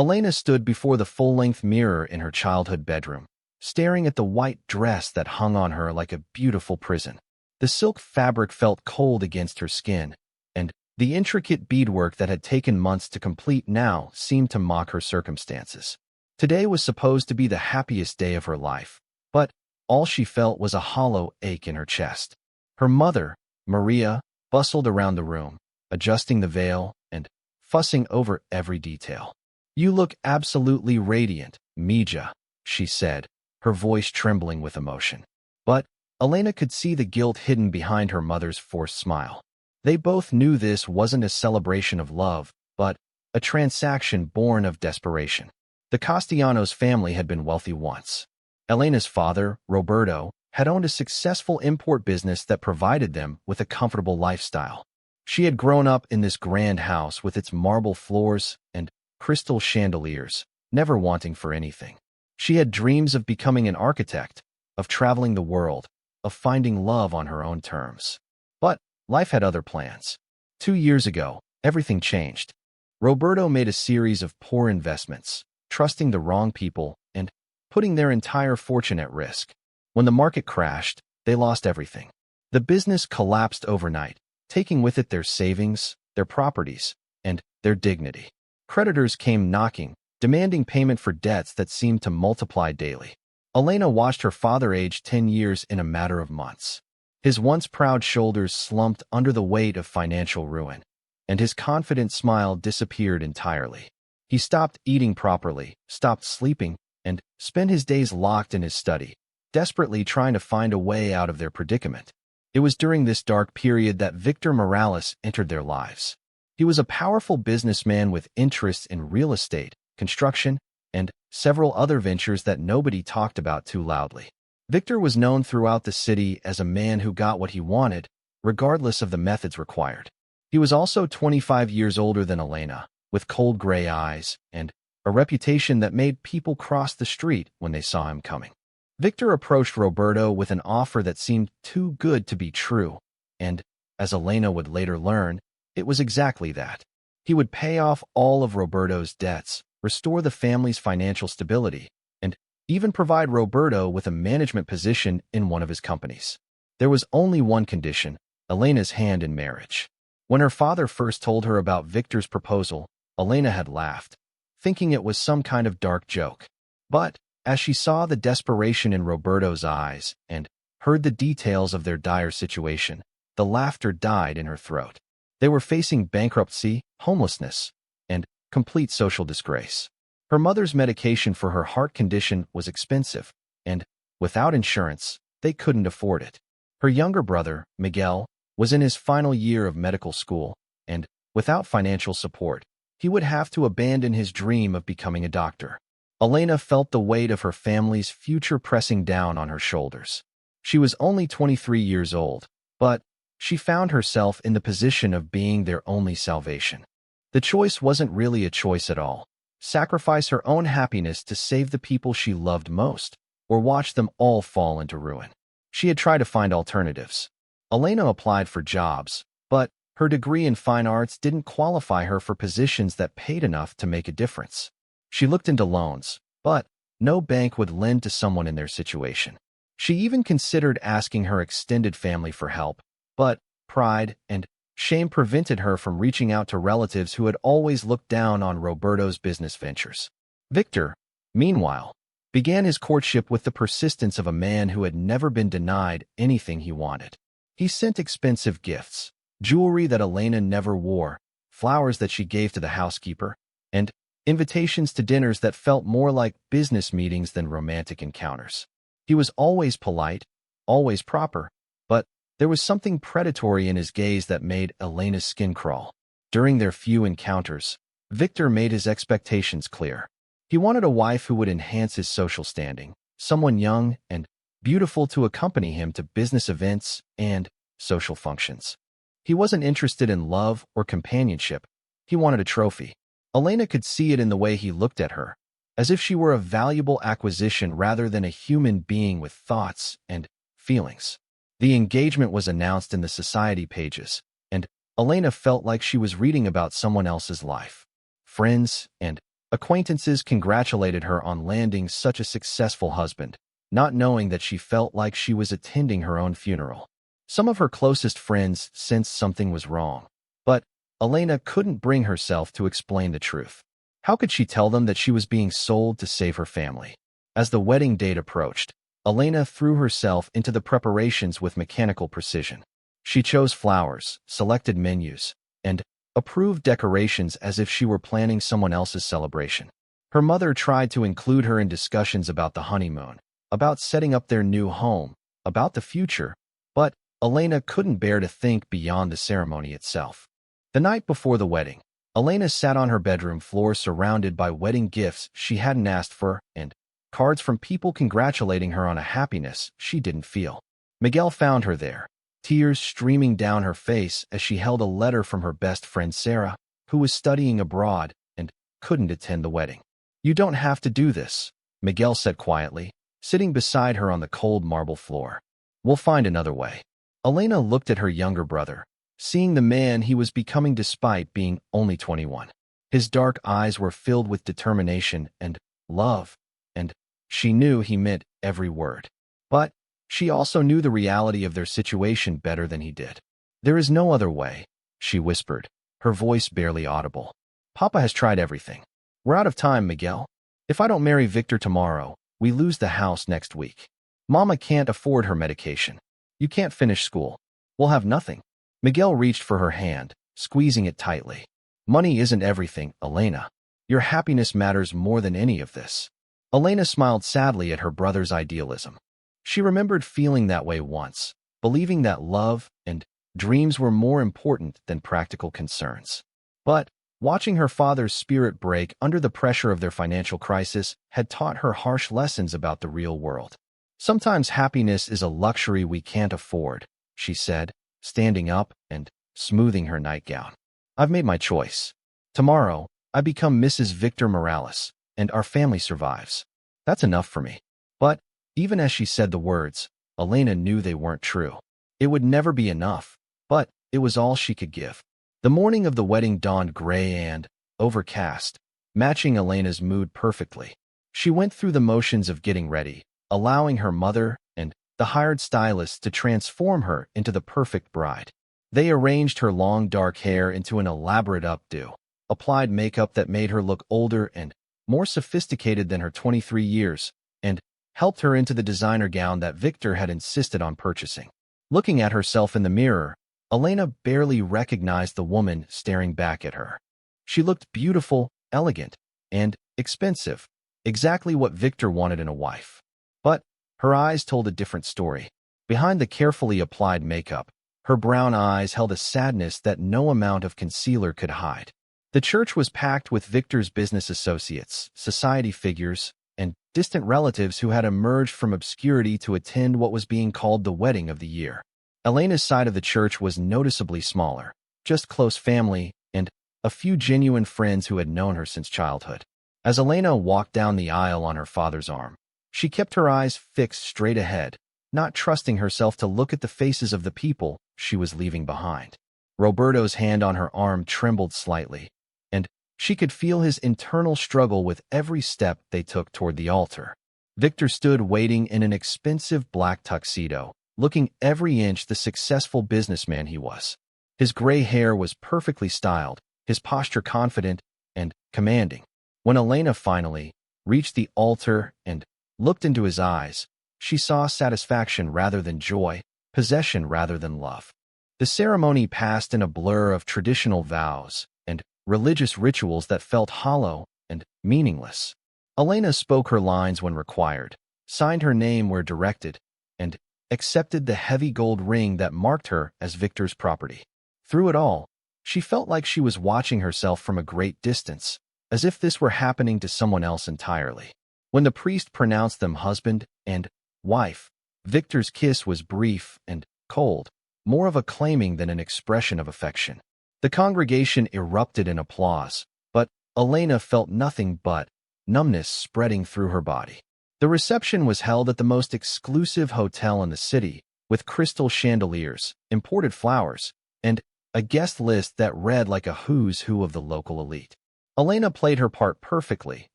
Elena stood before the full-length mirror in her childhood bedroom, staring at the white dress that hung on her like a beautiful prison. The silk fabric felt cold against her skin, and the intricate beadwork that had taken months to complete now seemed to mock her circumstances. Today was supposed to be the happiest day of her life, but all she felt was a hollow ache in her chest. Her mother, Maria, bustled around the room, adjusting the veil and fussing over every detail. "You look absolutely radiant, Mija," she said, her voice trembling with emotion. But Elena could see the guilt hidden behind her mother's forced smile. They both knew this wasn't a celebration of love, but a transaction born of desperation. The Castellanos family had been wealthy once. Elena's father, Roberto, had owned a successful import business that provided them with a comfortable lifestyle. She had grown up in this grand house with its marble floors and crystal chandeliers, never wanting for anything. She had dreams of becoming an architect, of traveling the world, of finding love on her own terms. But life had other plans. 2 years ago, everything changed. Roberto made a series of poor investments, trusting the wrong people and putting their entire fortune at risk. When the market crashed, they lost everything. The business collapsed overnight, taking with it their savings, their properties, and their dignity. Creditors came knocking, demanding payment for debts that seemed to multiply daily. Elena watched her father age 10 years in a matter of months. His once proud shoulders slumped under the weight of financial ruin, and his confident smile disappeared entirely. He stopped eating properly, stopped sleeping, and spent his days locked in his study, desperately trying to find a way out of their predicament. It was during this dark period that Victor Morales entered their lives. He was a powerful businessman with interests in real estate, construction, and several other ventures that nobody talked about too loudly. Victor was known throughout the city as a man who got what he wanted, regardless of the methods required. He was also 25 years older than Elena, with cold gray eyes and a reputation that made people cross the street when they saw him coming. Victor approached Roberto with an offer that seemed too good to be true, and, as Elena would later learn, it was exactly that. He would pay off all of Roberto's debts, restore the family's financial stability, and even provide Roberto with a management position in one of his companies. There was only one condition: Elena's hand in marriage. When her father first told her about Victor's proposal, Elena had laughed, thinking it was some kind of dark joke. But as she saw the desperation in Roberto's eyes and heard the details of their dire situation, the laughter died in her throat. They were facing bankruptcy, homelessness, and complete social disgrace. Her mother's medication for her heart condition was expensive, and without insurance, they couldn't afford it. Her younger brother, Miguel, was in his final year of medical school, and without financial support, he would have to abandon his dream of becoming a doctor. Elena felt the weight of her family's future pressing down on her shoulders. She was only 23 years old, but she found herself in the position of being their only salvation. The choice wasn't really a choice at all: sacrifice her own happiness to save the people she loved most, or watch them all fall into ruin. She had tried to find alternatives. Elena applied for jobs, but her degree in fine arts didn't qualify her for positions that paid enough to make a difference. She looked into loans, but no bank would lend to someone in their situation. She even considered asking her extended family for help, but pride and shame prevented her from reaching out to relatives who had always looked down on Roberto's business ventures. Victor, meanwhile, began his courtship with the persistence of a man who had never been denied anything he wanted. He sent expensive gifts, jewelry that Elena never wore, flowers that she gave to the housekeeper, and invitations to dinners that felt more like business meetings than romantic encounters. He was always polite, always proper, but there was something predatory in his gaze that made Elena's skin crawl. During their few encounters, Victor made his expectations clear. He wanted a wife who would enhance his social standing, someone young and beautiful to accompany him to business events and social functions. He wasn't interested in love or companionship. He wanted a trophy. Elena could see it in the way he looked at her, as if she were a valuable acquisition rather than a human being with thoughts and feelings. The engagement was announced in the society pages, and Elena felt like she was reading about someone else's life. Friends and Acquaintances congratulated her on landing such a successful husband, not knowing that she felt like she was attending her own funeral. Some of her closest friends sensed something was wrong, but Elena couldn't bring herself to explain the truth. How could she tell them that she was being sold to save her family? As the wedding date approached, Elena threw herself into the preparations with mechanical precision. She chose flowers, selected menus, and approved decorations as if she were planning someone else's celebration. Her mother tried to include her in discussions about the honeymoon, about setting up their new home, about the future, but Elena couldn't bear to think beyond the ceremony itself. The night before the wedding, Elena sat on her bedroom floor surrounded by wedding gifts she hadn't asked for and cards from people congratulating her on a happiness she didn't feel. Miguel found her there, tears streaming down her face as she held a letter from her best friend Sarah, who was studying abroad and couldn't attend the wedding. "You don't have to do this," Miguel said quietly, sitting beside her on the cold marble floor. "We'll find another way." Elena looked at her younger brother, seeing the man he was becoming despite being only 21. His dark eyes were filled with determination and love, and she knew he meant every word. But she also knew the reality of their situation better than he did. "There is no other way," she whispered, her voice barely audible. "Papa has tried everything. We're out of time, Miguel. If I don't marry Victor tomorrow, we lose the house next week. Mama can't afford her medication. You can't finish school. We'll have nothing." Miguel reached for her hand, squeezing it tightly. "Money isn't everything, Elena. Your happiness matters more than any of this." Elena smiled sadly at her brother's idealism. She remembered feeling that way once, believing that love and dreams were more important than practical concerns. But watching her father's spirit break under the pressure of their financial crisis had taught her harsh lessons about the real world. "Sometimes happiness is a luxury we can't afford," she said, standing up and smoothing her nightgown. "I've made my choice. Tomorrow, I become Mrs. Victor Morales, and our family survives. That's enough for me." But even as she said the words, Elena knew they weren't true. It would never be enough, but it was all she could give. The morning of the wedding dawned gray and overcast, matching Elena's mood perfectly. She went through the motions of getting ready, allowing her mother and the hired stylist to transform her into the perfect bride. They arranged her long dark hair into an elaborate updo, applied makeup that made her look older and more sophisticated than her 23 years, and helped her into the designer gown that Victor had insisted on purchasing. Looking at herself in the mirror, Elena barely recognized the woman staring back at her. She looked beautiful, elegant, and expensive, exactly what Victor wanted in a wife. But her eyes told a different story. Behind the carefully applied makeup, her brown eyes held a sadness that no amount of concealer could hide. The church was packed with Victor's business associates, society figures, and distant relatives who had emerged from obscurity to attend what was being called the wedding of the year. Elena's side of the church was noticeably smaller, just close family and a few genuine friends who had known her since childhood. As Elena walked down the aisle on her father's arm, she kept her eyes fixed straight ahead, not trusting herself to look at the faces of the people she was leaving behind. Roberto's hand on her arm trembled slightly, and she could feel his internal struggle with every step they took toward the altar. Victor stood waiting in an expensive black tuxedo, looking every inch the successful businessman he was. His gray hair was perfectly styled, his posture confident and commanding. When Elena finally reached the altar and looked into his eyes, she saw satisfaction rather than joy, possession rather than love. The ceremony passed in a blur of traditional vows and religious rituals that felt hollow and meaningless. Elena spoke her lines when required, signed her name where directed, and accepted the heavy gold ring that marked her as Victor's property. Through it all, she felt like she was watching herself from a great distance, as if this were happening to someone else entirely. When the priest pronounced them husband and wife, Victor's kiss was brief and cold, more of a claiming than an expression of affection. The congregation erupted in applause, but Elena felt nothing but numbness spreading through her body. The reception was held at the most exclusive hotel in the city, with crystal chandeliers, imported flowers, and a guest list that read like a who's who of the local elite. Elena played her part perfectly,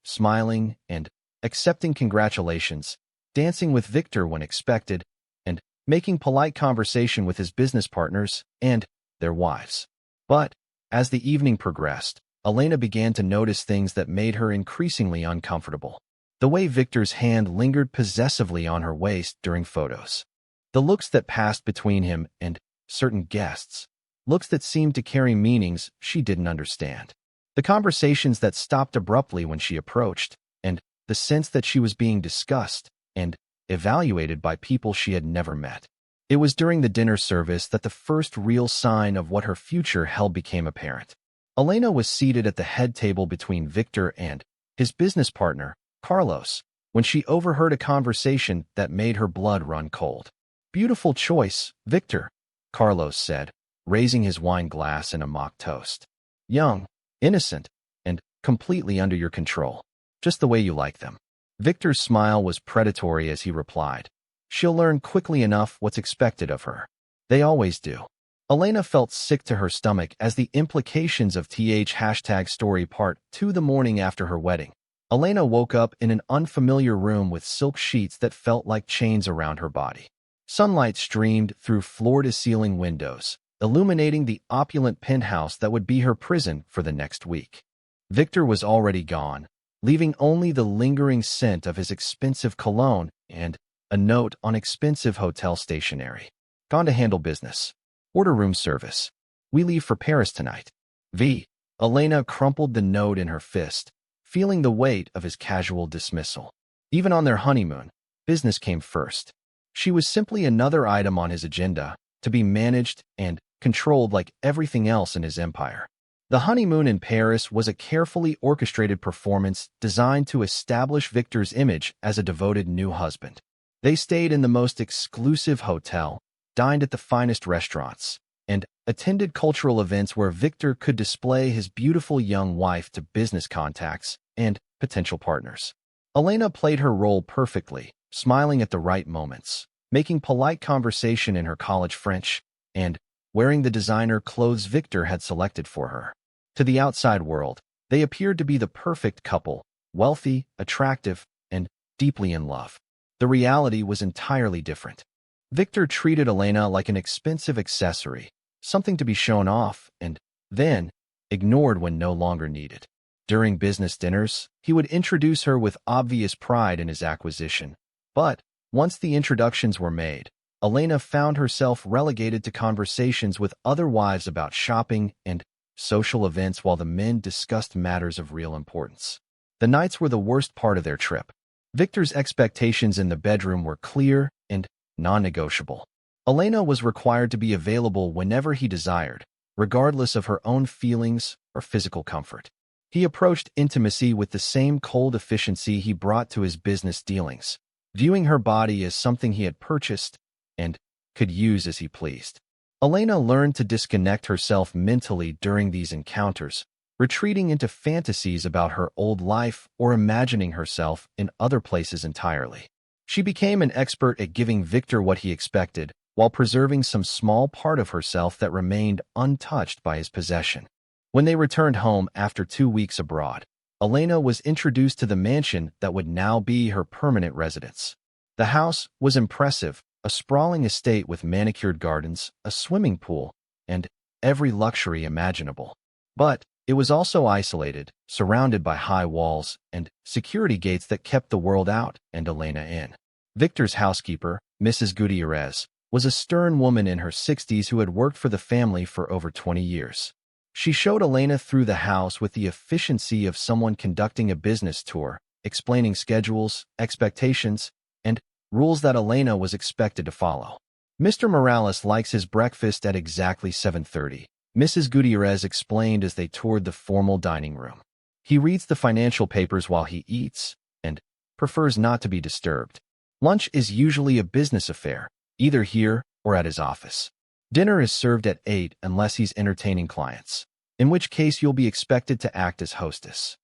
smiling and accepting congratulations, dancing with Victor when expected, and making polite conversation with his business partners and their wives. But as the evening progressed, Elena began to notice things that made her increasingly uncomfortable. The way Victor's hand lingered possessively on her waist during photos. The looks that passed between him and certain guests. Looks that seemed to carry meanings she didn't understand. The conversations that stopped abruptly when she approached, and the sense that she was being discussed and evaluated by people she had never met. It was during the dinner service that the first real sign of what her future held became apparent. Elena was seated at the head table between Victor and his business partner, Carlos, when she overheard a conversation that made her blood run cold. "Beautiful choice, Victor," Carlos said, raising his wine glass in a mock toast. "Young, innocent, and completely under your control. Just the way you like them." Victor's smile was predatory as he replied, "She'll learn quickly enough what's expected of her. They always do." Elena felt sick to her stomach as the implications of #story part 2 the morning after her wedding. Elena woke up in an unfamiliar room with silk sheets that felt like chains around her body. Sunlight streamed through floor-to-ceiling windows, illuminating the opulent penthouse that would be her prison for the next week. Victor was already gone, leaving only the lingering scent of his expensive cologne and a note on expensive hotel stationery. "Gone to handle business. Order room service. We leave for Paris tonight. V." Elena crumpled the note in her fist, feeling the weight of his casual dismissal. Even on their honeymoon, business came first. She was simply another item on his agenda, to be managed and controlled like everything else in his empire. The honeymoon in Paris was a carefully orchestrated performance designed to establish Victor's image as a devoted new husband. They stayed in the most exclusive hotel, dined at the finest restaurants, and attended cultural events where Victor could display his beautiful young wife to business contacts and potential partners. Elena played her role perfectly, smiling at the right moments, making polite conversation in her college French, and wearing the designer clothes Victor had selected for her. To the outside world, they appeared to be the perfect couple, wealthy, attractive, and deeply in love. The reality was entirely different. Victor treated Elena like an expensive accessory, something to be shown off and then ignored when no longer needed. During business dinners, he would introduce her with obvious pride in his acquisition. But once the introductions were made, Elena found herself relegated to conversations with other wives about shopping and social events while the men discussed matters of real importance. The nights were the worst part of their trip. Victor's expectations in the bedroom were clear and non-negotiable. Elena was required to be available whenever he desired, regardless of her own feelings or physical comfort. He approached intimacy with the same cold efficiency he brought to his business dealings, viewing her body as something he had purchased and could use as he pleased. Elena learned to disconnect herself mentally during these encounters, retreating into fantasies about her old life or imagining herself in other places entirely. She became an expert at giving Victor what he expected, while preserving some small part of herself that remained untouched by his possession. When they returned home after 2 weeks abroad, Elena was introduced to the mansion that would now be her permanent residence. The house was impressive, a sprawling estate with manicured gardens, a swimming pool, and every luxury imaginable. But it was also isolated, surrounded by high walls and security gates that kept the world out and Elena in. Victor's housekeeper, Mrs. Gutierrez, was a stern woman in her 60s who had worked for the family for over 20 years. She showed Elena through the house with the efficiency of someone conducting a business tour, explaining schedules, expectations, and rules that Elena was expected to follow. "Mr. Morales likes his breakfast at exactly 7:30. Mrs. Gutierrez explained as they toured the formal dining room. "He reads the financial papers while he eats and prefers not to be disturbed. Lunch is usually a business affair, either here or at his office. Dinner is served at 8 unless he's entertaining clients, in which case you'll be expected to act as hostess."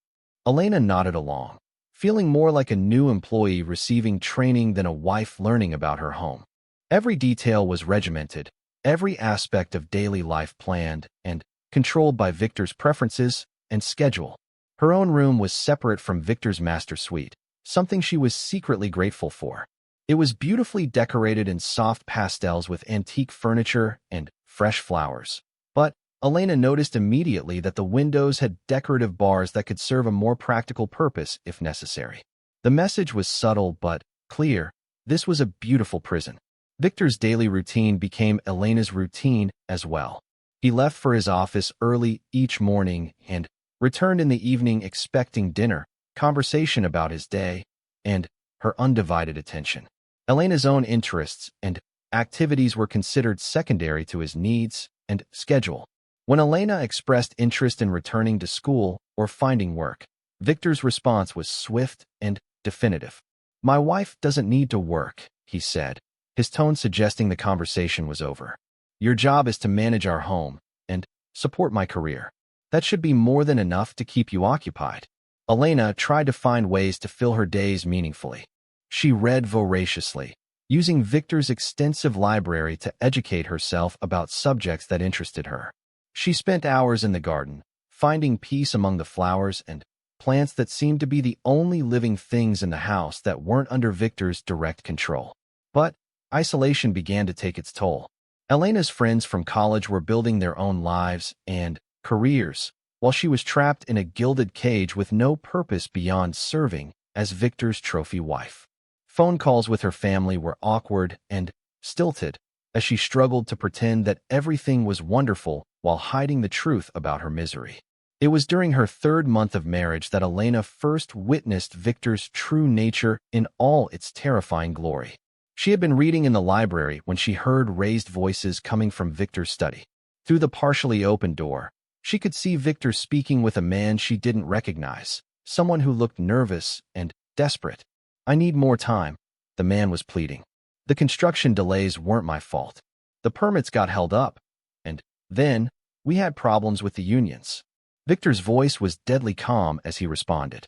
Elena nodded along, feeling more like a new employee receiving training than a wife learning about her home. Every detail was regimented, every aspect of daily life planned and controlled by Victor's preferences and schedule. Her own room was separate from Victor's master suite, something she was secretly grateful for. It was beautifully decorated in soft pastels with antique furniture and fresh flowers. But Elena noticed immediately that the windows had decorative bars that could serve a more practical purpose if necessary. The message was subtle but clear. This was a beautiful prison. Victor's daily routine became Elena's routine as well. He left for his office early each morning and returned in the evening expecting dinner, conversation about his day, and her undivided attention. Elena's own interests and activities were considered secondary to his needs and schedule. When Elena expressed interest in returning to school or finding work, Victor's response was swift and definitive. "My wife doesn't need to work," he said, his tone suggesting the conversation was over. "Your job is to manage our home and support my career. That should be more than enough to keep you occupied." Elena tried to find ways to fill her days meaningfully. She read voraciously, using Victor's extensive library to educate herself about subjects that interested her. She spent hours in the garden, finding peace among the flowers and plants that seemed to be the only living things in the house that weren't under Victor's direct control. But isolation began to take its toll. Elena's friends from college were building their own lives and careers, while she was trapped in a gilded cage with no purpose beyond serving as Victor's trophy wife. Phone calls with her family were awkward and stilted, as she struggled to pretend that everything was wonderful while hiding the truth about her misery. It was during her third month of marriage that Elena first witnessed Victor's true nature in all its terrifying glory. She had been reading in the library when she heard raised voices coming from Victor's study. Through the partially open door, she could see Victor speaking with a man she didn't recognize, someone who looked nervous and desperate. "I need more time," the man was pleading. "The construction delays weren't my fault. The permits got held up. And then, we had problems with the unions." Victor's voice was deadly calm as he responded.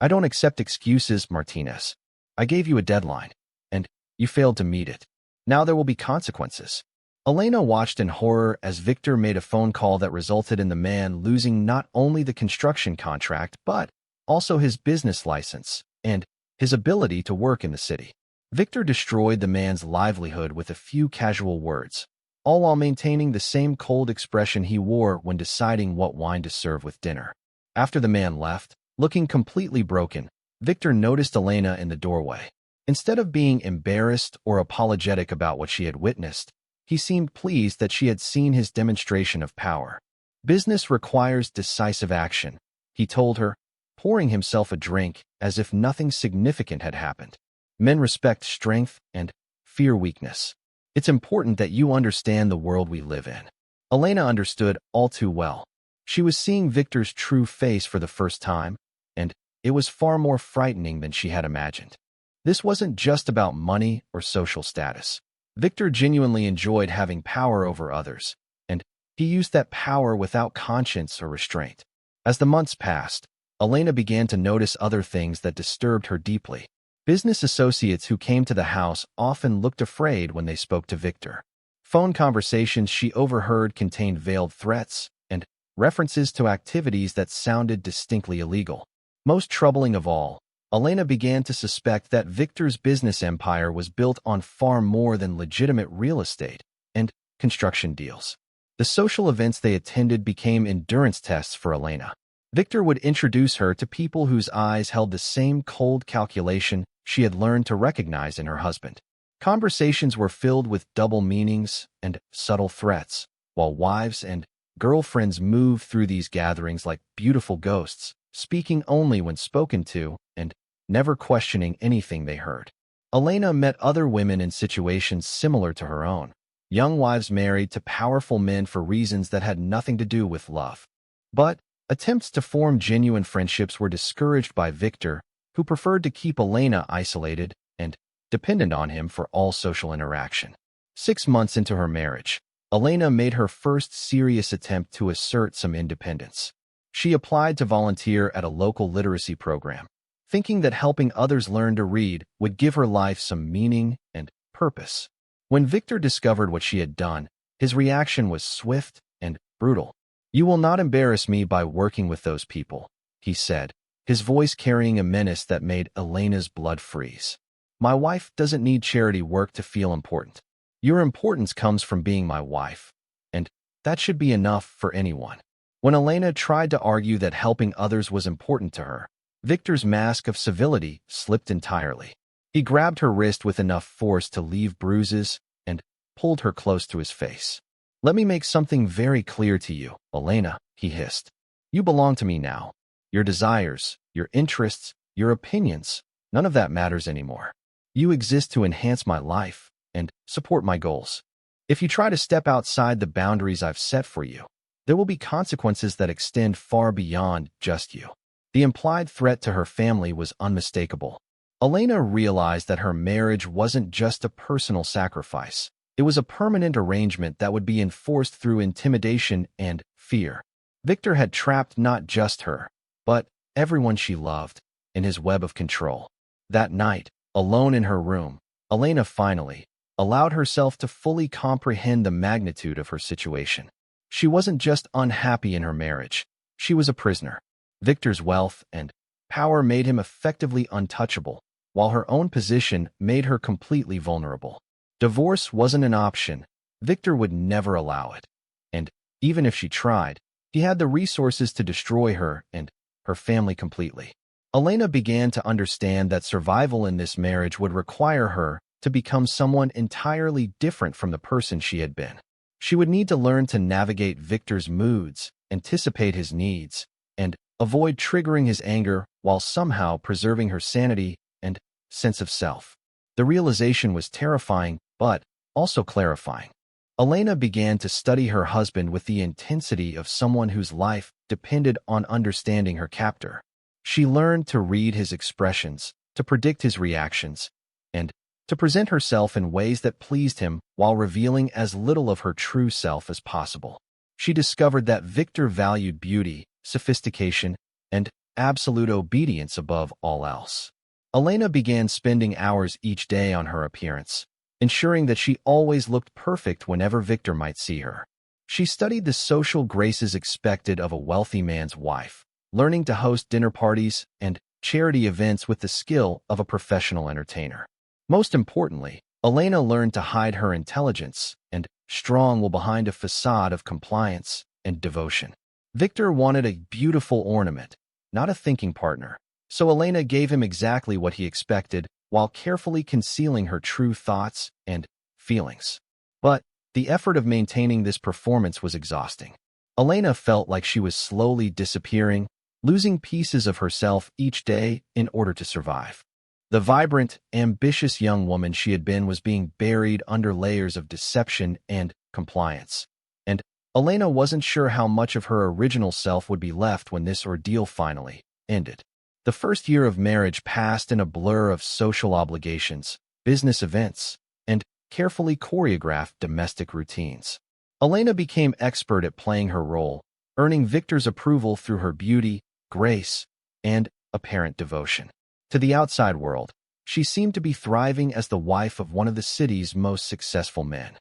"I don't accept excuses, Martinez. I gave you a deadline, and you failed to meet it. Now there will be consequences." Elena watched in horror as Victor made a phone call that resulted in the man losing not only the construction contract, but also his business license and his ability to work in the city. Victor destroyed the man's livelihood with a few casual words, all while maintaining the same cold expression he wore when deciding what wine to serve with dinner. After the man left, looking completely broken, Victor noticed Elena in the doorway. Instead of being embarrassed or apologetic about what she had witnessed, he seemed pleased that she had seen his demonstration of power. "Business requires decisive action," he told her, pouring himself a drink as if nothing significant had happened. "Men respect strength and fear weakness. It's important that you understand the world we live in." Elena understood all too well. She was seeing Victor's true face for the first time, and it was far more frightening than she had imagined. This wasn't just about money or social status. Victor genuinely enjoyed having power over others, and he used that power without conscience or restraint. As the months passed, Elena began to notice other things that disturbed her deeply. Business associates who came to the house often looked afraid when they spoke to Victor. Phone conversations she overheard contained veiled threats and references to activities that sounded distinctly illegal. Most troubling of all, Elena began to suspect that Victor's business empire was built on far more than legitimate real estate and construction deals. The social events they attended became endurance tests for Elena. Victor would introduce her to people whose eyes held the same cold calculation she had learned to recognize in her husband. Conversations were filled with double meanings and subtle threats, while wives and girlfriends moved through these gatherings like beautiful ghosts, speaking only when spoken to and never questioning anything they heard. Elena met other women in situations similar to her own, young wives married to powerful men for reasons that had nothing to do with love. But attempts to form genuine friendships were discouraged by Victor, who preferred to keep Elena isolated and dependent on him for all social interaction. 6 months into her marriage, Elena made her first serious attempt to assert some independence. She applied to volunteer at a local literacy program, thinking that helping others learn to read would give her life some meaning and purpose. When Victor discovered what she had done, his reaction was swift and brutal. "You will not embarrass me by working with those people," he said, his voice carrying a menace that made Elena's blood freeze. My wife doesn't need charity work to feel important. Your importance comes from being my wife, and that should be enough for anyone. When Elena tried to argue that helping others was important to her, Victor's mask of civility slipped entirely. He grabbed her wrist with enough force to leave bruises and pulled her close to his face. Let me make something very clear to you, Elena, he hissed. You belong to me now. Your desires, your interests, your opinions, none of that matters anymore. You exist to enhance my life and support my goals. If you try to step outside the boundaries I've set for you, there will be consequences that extend far beyond just you. The implied threat to her family was unmistakable. Elena realized that her marriage wasn't just a personal sacrifice. It was a permanent arrangement that would be enforced through intimidation and fear. Victor had trapped not just her, but everyone she loved in his web of control. That night, alone in her room, Elena finally allowed herself to fully comprehend the magnitude of her situation. She wasn't just unhappy in her marriage. She was a prisoner. Victor's wealth and power made him effectively untouchable, while her own position made her completely vulnerable. Divorce wasn't an option. Victor would never allow it. And even if she tried, he had the resources to destroy her and her family completely. Elena began to understand that survival in this marriage would require her to become someone entirely different from the person she had been. She would need to learn to navigate Victor's moods, anticipate his needs, and avoid triggering his anger while somehow preserving her sanity and sense of self. The realization was terrifying, but also clarifying. Elena began to study her husband with the intensity of someone whose life depended on understanding her captor. She learned to read his expressions, to predict his reactions, and to present herself in ways that pleased him while revealing as little of her true self as possible. She discovered that Victor valued beauty, sophistication, and absolute obedience above all else. Elena began spending hours each day on her appearance, ensuring that she always looked perfect whenever Victor might see her. She studied the social graces expected of a wealthy man's wife, learning to host dinner parties and charity events with the skill of a professional entertainer. Most importantly, Elena learned to hide her intelligence and strong will behind a facade of compliance and devotion. Victor wanted a beautiful ornament, not a thinking partner, so Elena gave him exactly what he expected while carefully concealing her true thoughts and feelings. But the effort of maintaining this performance was exhausting. Elena felt like she was slowly disappearing, losing pieces of herself each day in order to survive. The vibrant, ambitious young woman she had been was being buried under layers of deception and compliance. And Elena wasn't sure how much of her original self would be left when this ordeal finally ended. The first year of marriage passed in a blur of social obligations, business events, and carefully choreographed domestic routines. Elena became expert at playing her role, earning Victor's approval through her beauty, grace, and apparent devotion. To the outside world, she seemed to be thriving as the wife of one of the city's most successful men.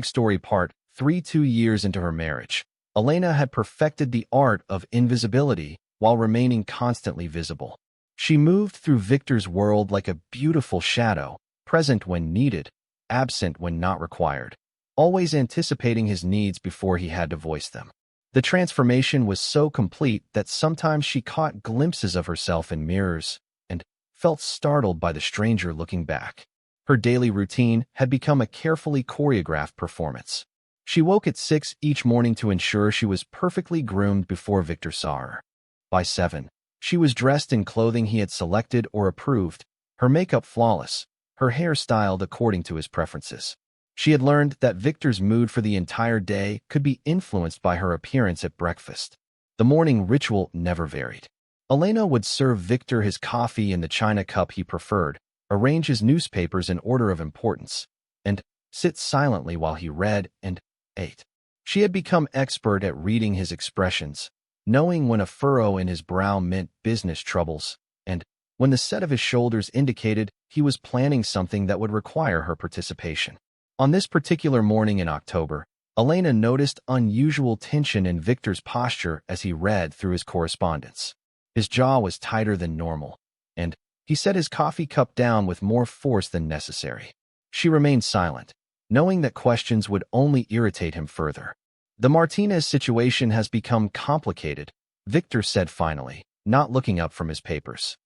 Story part 3 2 years into her marriage, Elena had perfected the art of invisibility while remaining constantly visible. She moved through Victor's world like a beautiful shadow, present when needed, absent when not required, always anticipating his needs before he had to voice them. The transformation was so complete that sometimes she caught glimpses of herself in mirrors and felt startled by the stranger looking back. Her daily routine had become a carefully choreographed performance. She woke at 6 each morning to ensure she was perfectly groomed before Victor saw her. By 7, she was dressed in clothing he had selected or approved, her makeup flawless, her hair styled according to his preferences. She had learned that Victor's mood for the entire day could be influenced by her appearance at breakfast. The morning ritual never varied. Elena would serve Victor his coffee in the china cup he preferred, arrange his newspapers in order of importance, and sit silently while he read and ate. She had become expert at reading his expressions, knowing when a furrow in his brow meant business troubles, and when the set of his shoulders indicated he was planning something that would require her participation. On this particular morning in October, Elena noticed unusual tension in Victor's posture as he read through his correspondence. His jaw was tighter than normal, and he set his coffee cup down with more force than necessary. She remained silent, knowing that questions would only irritate him further. The Martinez situation has become complicated, Victor said finally, not looking up from his papers.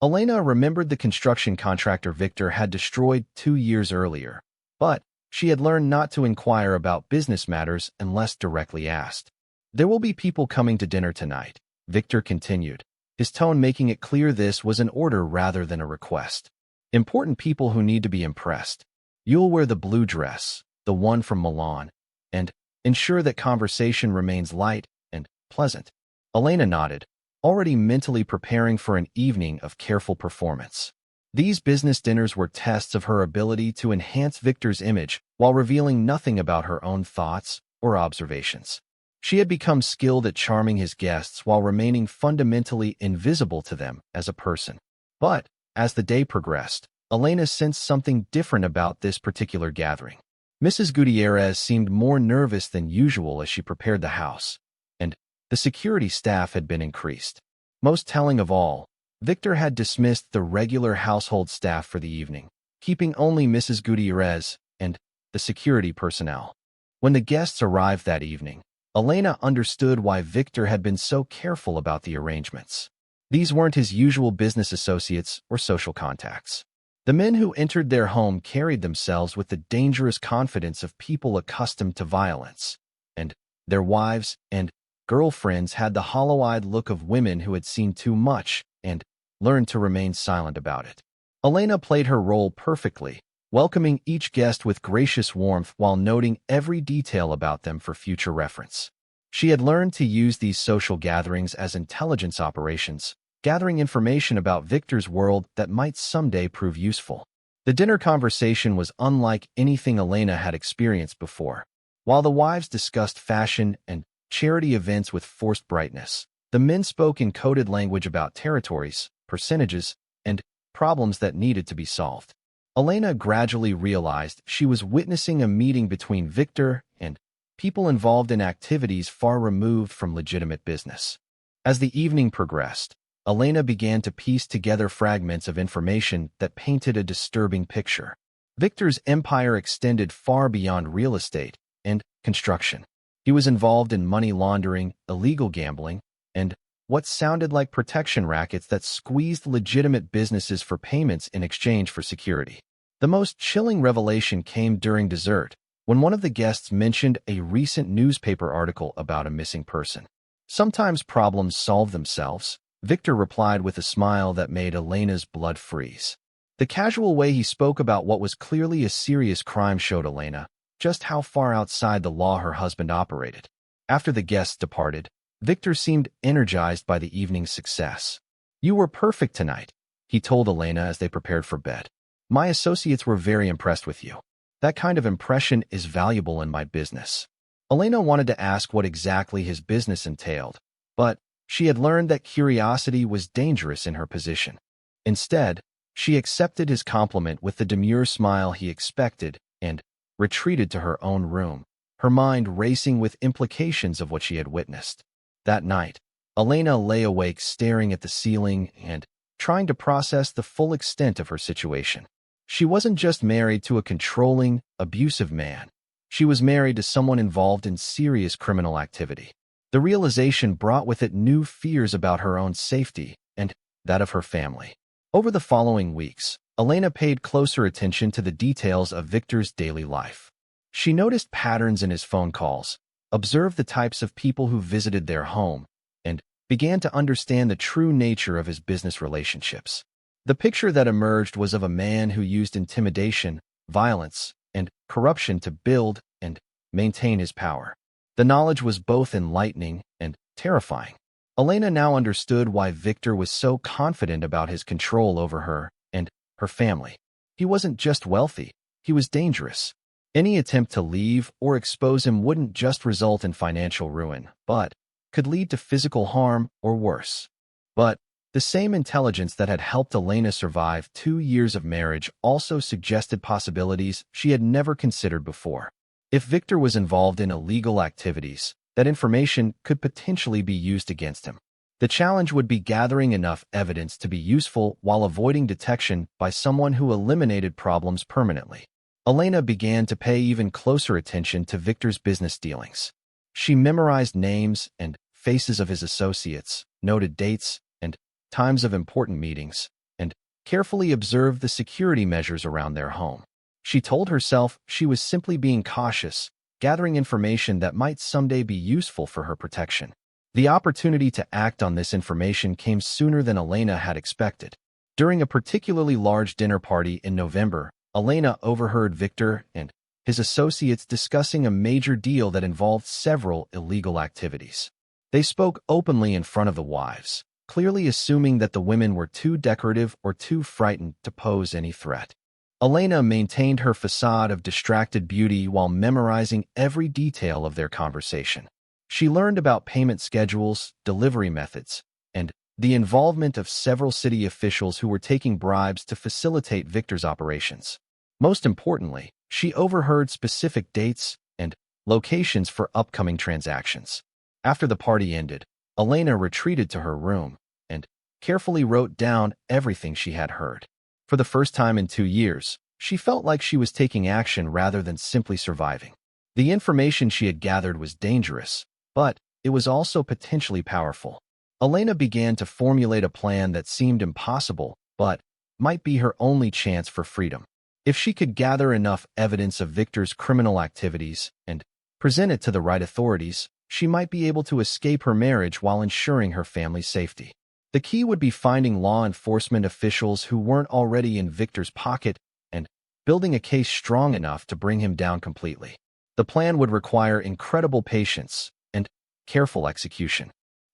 Elena remembered the construction contractor Victor had destroyed 2 years earlier, but she had learned not to inquire about business matters unless directly asked. There will be people coming to dinner tonight, Victor continued, his tone making it clear this was an order rather than a request. Important people who need to be impressed. You'll wear the blue dress, the one from Milan, and ensure that conversation remains light and pleasant. Elena nodded, already mentally preparing for an evening of careful performance. These business dinners were tests of her ability to enhance Victor's image while revealing nothing about her own thoughts or observations. She had become skilled at charming his guests while remaining fundamentally invisible to them as a person. But, as the day progressed, Elena sensed something different about this particular gathering. Mrs. Gutierrez seemed more nervous than usual as she prepared the house, and the security staff had been increased. Most telling of all, Victor had dismissed the regular household staff for the evening, keeping only Mrs. Gutierrez and the security personnel. When the guests arrived that evening, Elena understood why Victor had been so careful about the arrangements. These weren't his usual business associates or social contacts. The men who entered their home carried themselves with the dangerous confidence of people accustomed to violence, and their wives and girlfriends had the hollow-eyed look of women who had seen too much and learned to remain silent about it. Elena played her role perfectly, welcoming each guest with gracious warmth while noting every detail about them for future reference. She had learned to use these social gatherings as intelligence operations, gathering information about Victor's world that might someday prove useful. The dinner conversation was unlike anything Elena had experienced before. While the wives discussed fashion and charity events with forced brightness, the men spoke in coded language about territories, percentages, and problems that needed to be solved. Elena gradually realized she was witnessing a meeting between Victor and people involved in activities far removed from legitimate business. As the evening progressed, Elena began to piece together fragments of information that painted a disturbing picture. Victor's empire extended far beyond real estate and construction. He was involved in money laundering, illegal gambling, and what sounded like protection rackets that squeezed legitimate businesses for payments in exchange for security. The most chilling revelation came during dessert, when one of the guests mentioned a recent newspaper article about a missing person. Sometimes problems solve themselves, Victor replied with a smile that made Elena's blood freeze. The casual way he spoke about what was clearly a serious crime showed Elena just how far outside the law her husband operated. After the guests departed, Victor seemed energized by the evening's success. "You were perfect tonight," he told Elena as they prepared for bed. "My associates were very impressed with you. That kind of impression is valuable in my business." Elena wanted to ask what exactly his business entailed, but she had learned that curiosity was dangerous in her position. Instead, she accepted his compliment with the demure smile he expected and retreated to her own room, her mind racing with implications of what she had witnessed. That night, Elena lay awake staring at the ceiling and trying to process the full extent of her situation. She wasn't just married to a controlling, abusive man. She was married to someone involved in serious criminal activity. The realization brought with it new fears about her own safety and that of her family. Over the following weeks, Elena paid closer attention to the details of Victor's daily life. She noticed patterns in his phone calls, observed the types of people who visited their home, and began to understand the true nature of his business relationships. The picture that emerged was of a man who used intimidation, violence, and corruption to build and maintain his power. The knowledge was both enlightening and terrifying. Elena now understood why Victor was so confident about his control over her and her family. He wasn't just wealthy, he was dangerous. Any attempt to leave or expose him wouldn't just result in financial ruin, but could lead to physical harm or worse. But the same intelligence that had helped Elena survive 2 years of marriage also suggested possibilities she had never considered before. If Victor was involved in illegal activities, that information could potentially be used against him. The challenge would be gathering enough evidence to be useful while avoiding detection by someone who eliminated problems permanently. Elena began to pay even closer attention to Victor's business dealings. She memorized names and faces of his associates, noted dates and times of important meetings, and carefully observed the security measures around their home. She told herself she was simply being cautious, gathering information that might someday be useful for her protection. The opportunity to act on this information came sooner than Elena had expected. During a particularly large dinner party in November, Elena overheard Victor and his associates discussing a major deal that involved several illegal activities. They spoke openly in front of the wives, clearly assuming that the women were too decorative or too frightened to pose any threat. Elena maintained her facade of distracted beauty while memorizing every detail of their conversation. She learned about payment schedules, delivery methods, and the involvement of several city officials who were taking bribes to facilitate Victor's operations. Most importantly, she overheard specific dates and locations for upcoming transactions. After the party ended, Elena retreated to her room and carefully wrote down everything she had heard. For the first time in 2 years, she felt like she was taking action rather than simply surviving. The information she had gathered was dangerous, but it was also potentially powerful. Elena began to formulate a plan that seemed impossible, but might be her only chance for freedom. If she could gather enough evidence of Victor's criminal activities and present it to the right authorities, she might be able to escape her marriage while ensuring her family's safety. The key would be finding law enforcement officials who weren't already in Victor's pocket and building a case strong enough to bring him down completely. The plan would require incredible patience and careful execution.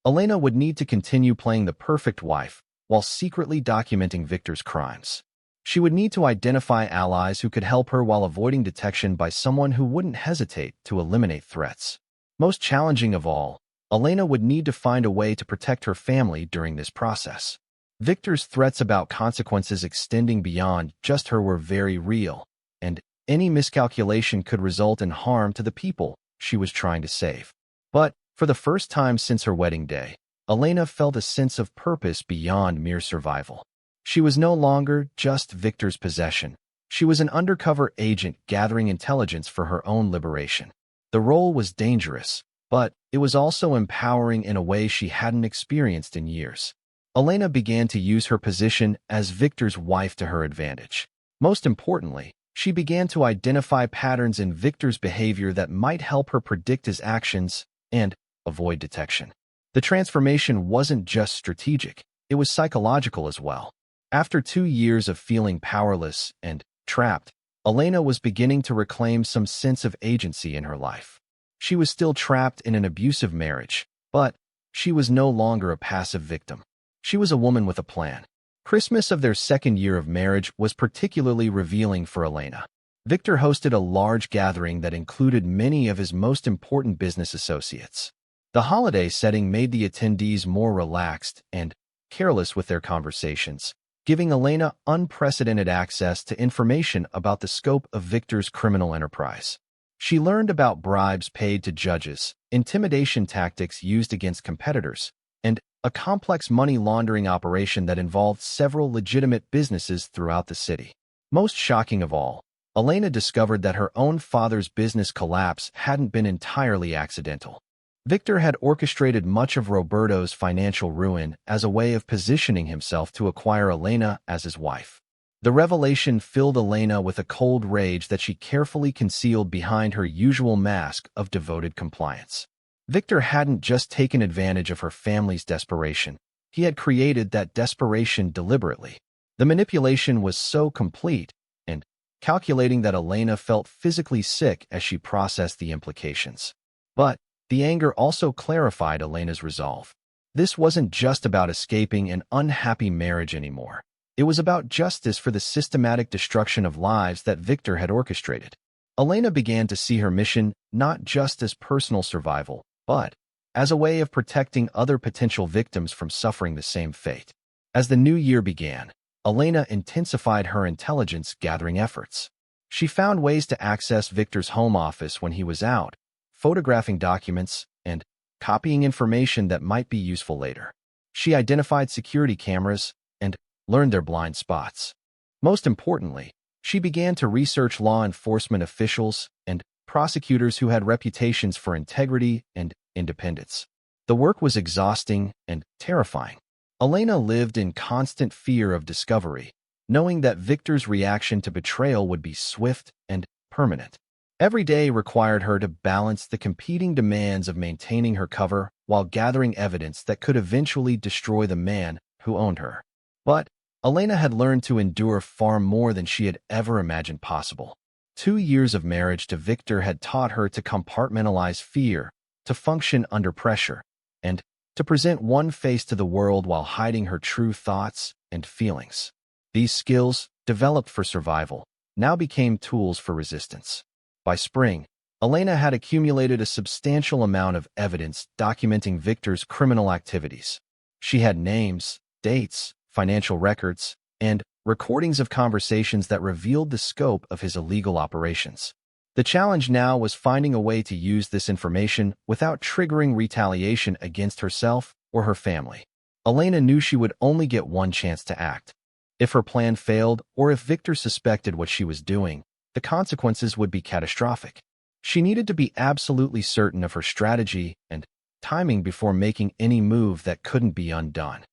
Elena would need to continue playing the perfect wife while secretly documenting Victor's crimes. She would need to identify allies who could help her while avoiding detection by someone who wouldn't hesitate to eliminate threats. Most challenging of all, Elena would need to find a way to protect her family during this process. Victor's threats about consequences extending beyond just her were very real, and any miscalculation could result in harm to the people she was trying to save. But for the first time since her wedding day, Elena felt a sense of purpose beyond mere survival. She was no longer just Victor's possession. She was an undercover agent gathering intelligence for her own liberation. The role was dangerous, but it was also empowering in a way she hadn't experienced in years. Elena began to use her position as Victor's wife to her advantage. Most importantly, she began to identify patterns in Victor's behavior that might help her predict his actions and avoid detection. The transformation wasn't just strategic, it was psychological as well. After 2 years of feeling powerless and trapped, Elena was beginning to reclaim some sense of agency in her life. She was still trapped in an abusive marriage, but she was no longer a passive victim. She was a woman with a plan. Christmas of their second year of marriage was particularly revealing for Elena. Victor hosted a large gathering that included many of his most important business associates. The holiday setting made the attendees more relaxed and careless with their conversations, giving Elena unprecedented access to information about the scope of Victor's criminal enterprise. She learned about bribes paid to judges, intimidation tactics used against competitors, and a complex money laundering operation that involved several legitimate businesses throughout the city. Most shocking of all, Elena discovered that her own father's business collapse hadn't been entirely accidental. Victor had orchestrated much of Roberto's financial ruin as a way of positioning himself to acquire Elena as his wife. The revelation filled Elena with a cold rage that she carefully concealed behind her usual mask of devoted compliance. Victor hadn't just taken advantage of her family's desperation. He had created that desperation deliberately. The manipulation was so complete and calculating that Elena felt physically sick as she processed the implications. But the anger also clarified Elena's resolve. This wasn't just about escaping an unhappy marriage anymore. It was about justice for the systematic destruction of lives that Victor had orchestrated. Elena began to see her mission not just as personal survival, but as a way of protecting other potential victims from suffering the same fate. As the new year began, Elena intensified her intelligence-gathering efforts. She found ways to access Victor's home office when he was out, photographing documents and copying information that might be useful later. She identified security cameras and learned their blind spots. Most importantly, she began to research law enforcement officials and prosecutors who had reputations for integrity and independence. The work was exhausting and terrifying. Elena lived in constant fear of discovery, knowing that Victor's reaction to betrayal would be swift and permanent. Every day required her to balance the competing demands of maintaining her cover while gathering evidence that could eventually destroy the man who owned her. But Elena had learned to endure far more than she had ever imagined possible. 2 years of marriage to Victor had taught her to compartmentalize fear, to function under pressure, and to present one face to the world while hiding her true thoughts and feelings. These skills, developed for survival, now became tools for resistance. By spring, Elena had accumulated a substantial amount of evidence documenting Victor's criminal activities. She had names, dates, financial records, and recordings of conversations that revealed the scope of his illegal operations. The challenge now was finding a way to use this information without triggering retaliation against herself or her family. Elena knew she would only get one chance to act. If her plan failed or if Victor suspected what she was doing, the consequences would be catastrophic. She needed to be absolutely certain of her strategy and timing before making any move that couldn't be undone.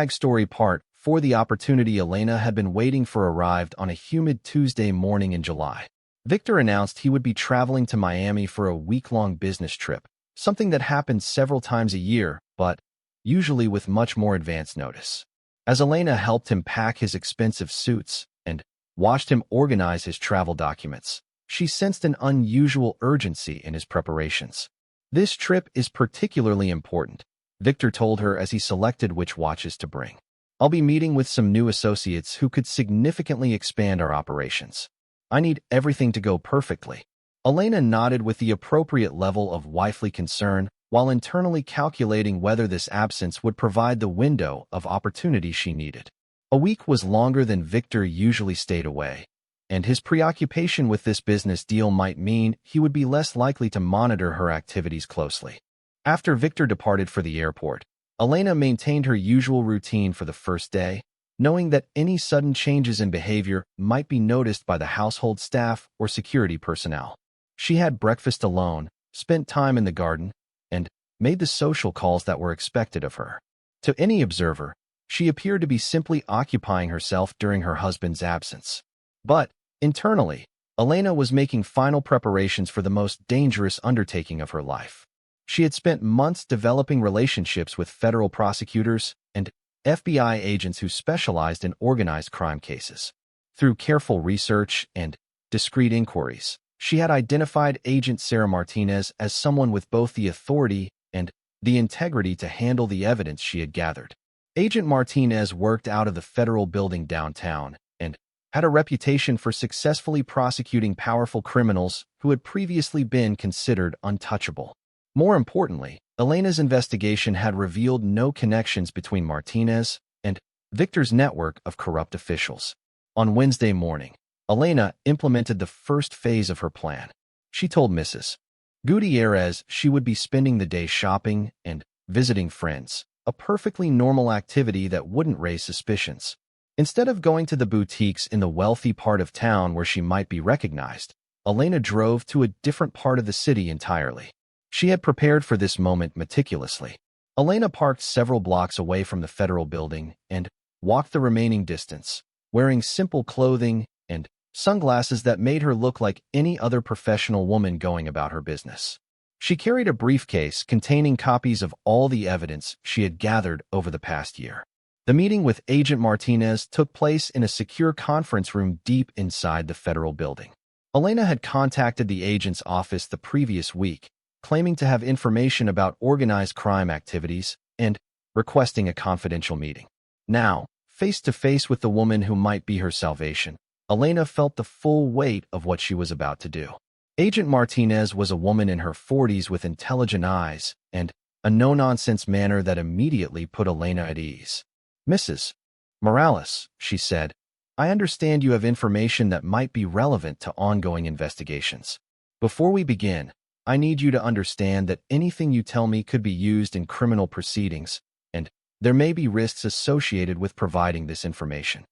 #story part 4. The opportunity Elena had been waiting for arrived on a humid Tuesday morning in July. Victor announced he would be traveling to Miami for a week-long business trip, something that happened several times a year, but usually with much more advance notice. As Elena helped him pack his expensive suits and watched him organize his travel documents, she sensed an unusual urgency in his preparations. "This trip is particularly important," Victor told her as he selected which watches to bring. "I'll be meeting with some new associates who could significantly expand our operations. I need everything to go perfectly." Elena nodded with the appropriate level of wifely concern while internally calculating whether this absence would provide the window of opportunity she needed. A week was longer than Victor usually stayed away, and his preoccupation with this business deal might mean he would be less likely to monitor her activities closely. After Victor departed for the airport, Elena maintained her usual routine for the first day, knowing that any sudden changes in behavior might be noticed by the household staff or security personnel. She had breakfast alone, spent time in the garden, and made the social calls that were expected of her. To any observer, she appeared to be simply occupying herself during her husband's absence. But, internally, Elena was making final preparations for the most dangerous undertaking of her life. She had spent months developing relationships with federal prosecutors and FBI agents who specialized in organized crime cases. Through careful research and discreet inquiries, she had identified Agent Sarah Martinez as someone with both the authority and the integrity to handle the evidence she had gathered. Agent Martinez worked out of the federal building downtown and had a reputation for successfully prosecuting powerful criminals who had previously been considered untouchable. More importantly, Elena's investigation had revealed no connections between Martinez and Victor's network of corrupt officials. On Wednesday morning, Elena implemented the first phase of her plan. She told Mrs. Gutierrez she would be spending the day shopping and visiting friends, a perfectly normal activity that wouldn't raise suspicions. Instead of going to the boutiques in the wealthy part of town where she might be recognized, Elena drove to a different part of the city entirely. She had prepared for this moment meticulously. Elena parked several blocks away from the federal building and walked the remaining distance, wearing simple clothing and sunglasses that made her look like any other professional woman going about her business. She carried a briefcase containing copies of all the evidence she had gathered over the past year. The meeting with Agent Martinez took place in a secure conference room deep inside the federal building. Elena had contacted the agent's office the previous week, claiming to have information about organized crime activities and requesting a confidential meeting. Now, face to face with the woman who might be her salvation, Elena felt the full weight of what she was about to do. Agent Martinez was a woman in her 40s with intelligent eyes and a no-nonsense manner that immediately put Elena at ease. "Mrs. Morales," she said, "I understand you have information that might be relevant to ongoing investigations. Before we begin, I need you to understand that anything you tell me could be used in criminal proceedings, and there may be risks associated with providing this information.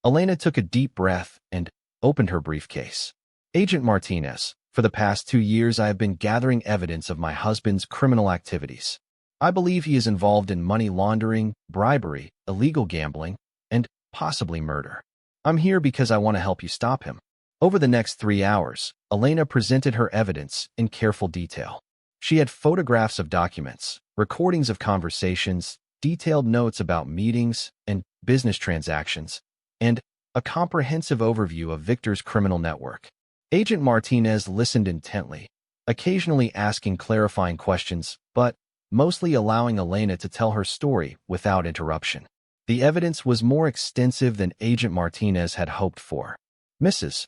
Elena took a deep breath and opened her briefcase. Agent Martinez, for the past 2 years I have been gathering evidence of my husband's criminal activities. I believe he is involved in money laundering, bribery, illegal gambling, and possibly murder. I'm here because I want to help you stop him. Over the next 3 hours, Elena presented her evidence in careful detail. She had photographs of documents, recordings of conversations, detailed notes about meetings and business transactions, and a comprehensive overview of Victor's criminal network. Agent Martinez listened intently, occasionally asking clarifying questions, but mostly allowing Elena to tell her story without interruption. The evidence was more extensive than Agent Martinez had hoped for. Mrs.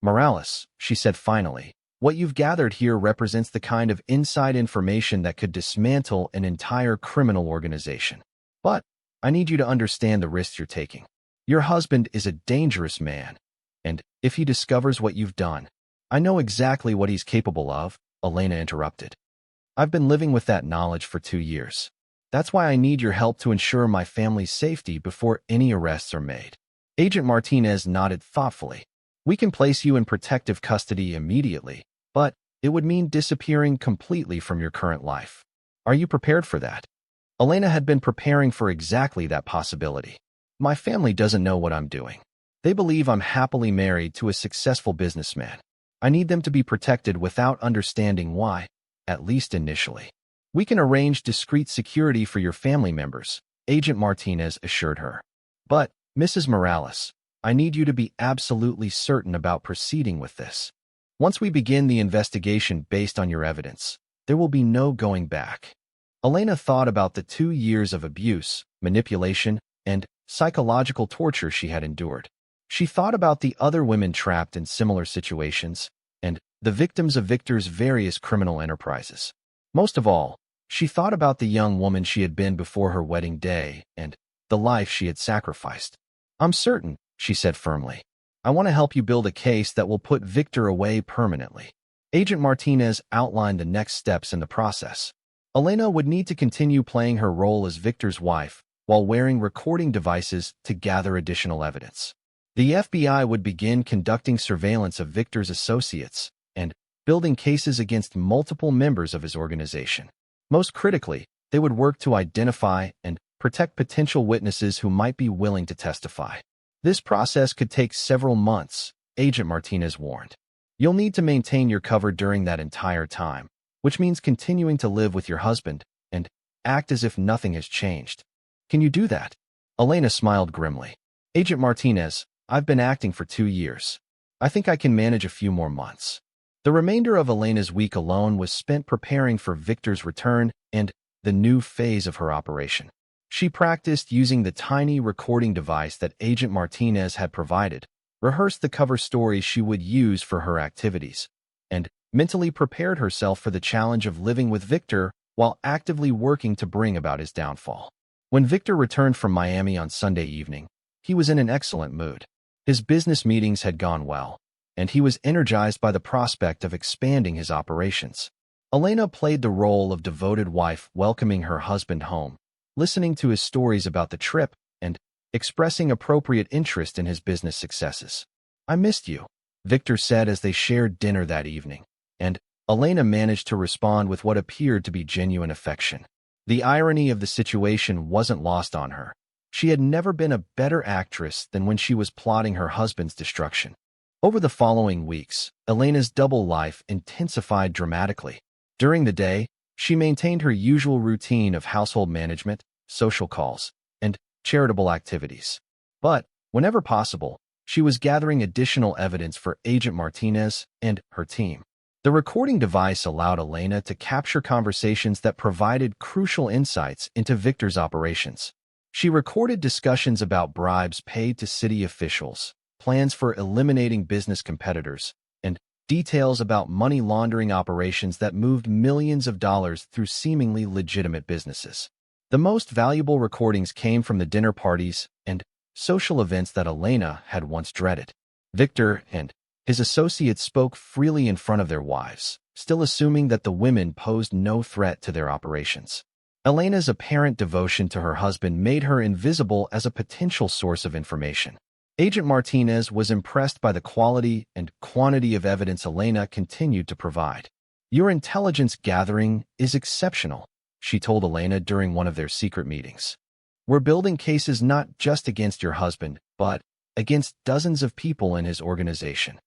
Morales, she said finally, what you've gathered here represents the kind of inside information that could dismantle an entire criminal organization. But I need you to understand the risks you're taking. Your husband is a dangerous man, and if he discovers what you've done, I know exactly what he's capable of, Elena interrupted. I've been living with that knowledge for 2 years. That's why I need your help to ensure my family's safety before any arrests are made. Agent Martinez nodded thoughtfully. We can place you in protective custody immediately, but it would mean disappearing completely from your current life. Are you prepared for that? Elena had been preparing for exactly that possibility. My family doesn't know what I'm doing. They believe I'm happily married to a successful businessman. I need them to be protected without understanding why, at least initially. We can arrange discreet security for your family members, Agent Martinez assured her. But, Mrs. Morales, I need you to be absolutely certain about proceeding with this. Once we begin the investigation based on your evidence, there will be no going back. Elena thought about the 2 years of abuse, manipulation, and psychological torture she had endured. She thought about the other women trapped in similar situations, and the victims of Victor's various criminal enterprises. Most of all, she thought about the young woman she had been before her wedding day and the life she had sacrificed. I'm certain, she said firmly. I want to help you build a case that will put Victor away permanently. Agent Martinez outlined the next steps in the process. Elena would need to continue playing her role as Victor's wife while wearing recording devices to gather additional evidence. The FBI would begin conducting surveillance of Victor's associates and building cases against multiple members of his organization. Most critically, they would work to identify and protect potential witnesses who might be willing to testify. This process could take several months, Agent Martinez warned. You'll need to maintain your cover during that entire time, which means continuing to live with your husband and act as if nothing has changed. Can you do that? Elena smiled grimly. Agent Martinez, I've been acting for 2 years. I think I can manage a few more months. The remainder of Elena's week alone was spent preparing for Victor's return and the new phase of her operation. She practiced using the tiny recording device that Agent Martinez had provided, rehearsed the cover stories she would use for her activities, and mentally prepared herself for the challenge of living with Victor while actively working to bring about his downfall. When Victor returned from Miami on Sunday evening, he was in an excellent mood. His business meetings had gone well, and he was energized by the prospect of expanding his operations. Elena played the role of devoted wife welcoming her husband home, listening to his stories about the trip and expressing appropriate interest in his business successes. I missed you, Victor said as they shared dinner that evening, and Elena managed to respond with what appeared to be genuine affection. The irony of the situation wasn't lost on her. She had never been a better actress than when she was plotting her husband's destruction. Over the following weeks, Elena's double life intensified dramatically. During the day, she maintained her usual routine of household management, social calls, and charitable activities. But, whenever possible, she was gathering additional evidence for Agent Martinez and her team. The recording device allowed Elena to capture conversations that provided crucial insights into Victor's operations. She recorded discussions about bribes paid to city officials, plans for eliminating business competitors, and details about money laundering operations that moved millions of dollars through seemingly legitimate businesses. The most valuable recordings came from the dinner parties and social events that Elena had once dreaded. Victor and his associates spoke freely in front of their wives, still assuming that the women posed no threat to their operations. Elena's apparent devotion to her husband made her invisible as a potential source of information. Agent Martinez was impressed by the quality and quantity of evidence Elena continued to provide. "Your intelligence gathering is exceptional," she told Elena during one of their secret meetings. "We're building cases not just against your husband, but against dozens of people in his organization."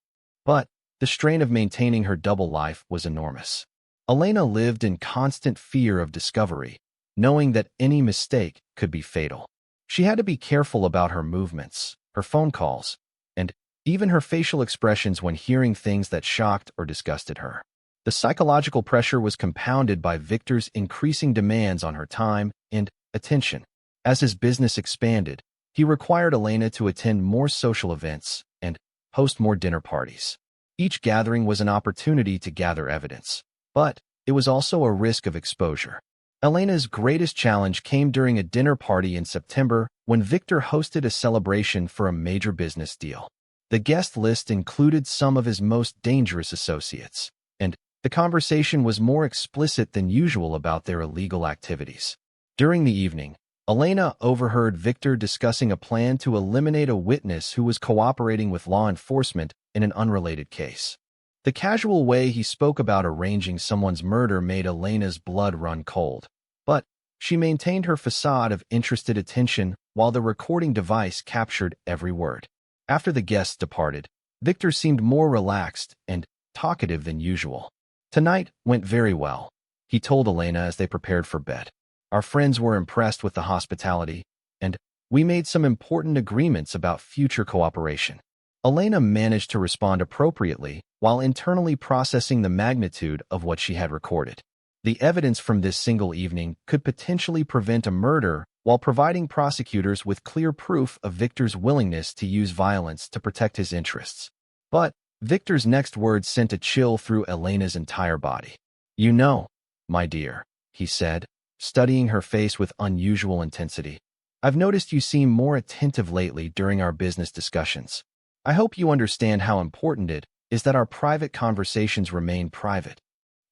But the strain of maintaining her double life was enormous. Elena lived in constant fear of discovery, knowing that any mistake could be fatal. She had to be careful about her movements, her phone calls, and even her facial expressions when hearing things that shocked or disgusted her. The psychological pressure was compounded by Victor's increasing demands on her time and attention. As his business expanded, he required Elena to attend more social events and host more dinner parties. Each gathering was an opportunity to gather evidence, but it was also a risk of exposure. Elena's greatest challenge came during a dinner party in September when Victor hosted a celebration for a major business deal. The guest list included some of his most dangerous associates, and the conversation was more explicit than usual about their illegal activities. During the evening, Elena overheard Victor discussing a plan to eliminate a witness who was cooperating with law enforcement in an unrelated case. The casual way he spoke about arranging someone's murder made Elena's blood run cold, but she maintained her facade of interested attention while the recording device captured every word. After the guests departed, Victor seemed more relaxed and talkative than usual. "Tonight went very well," he told Elena as they prepared for bed. "Our friends were impressed with the hospitality, and we made some important agreements about future cooperation." Elena managed to respond appropriately while internally processing the magnitude of what she had recorded. The evidence from this single evening could potentially prevent a murder while providing prosecutors with clear proof of Victor's willingness to use violence to protect his interests. But Victor's next words sent a chill through Elena's entire body. "You know, my dear," he said, studying her face with unusual intensity, "I've noticed you seem more attentive lately during our business discussions. I hope you understand how important it is that our private conversations remain private."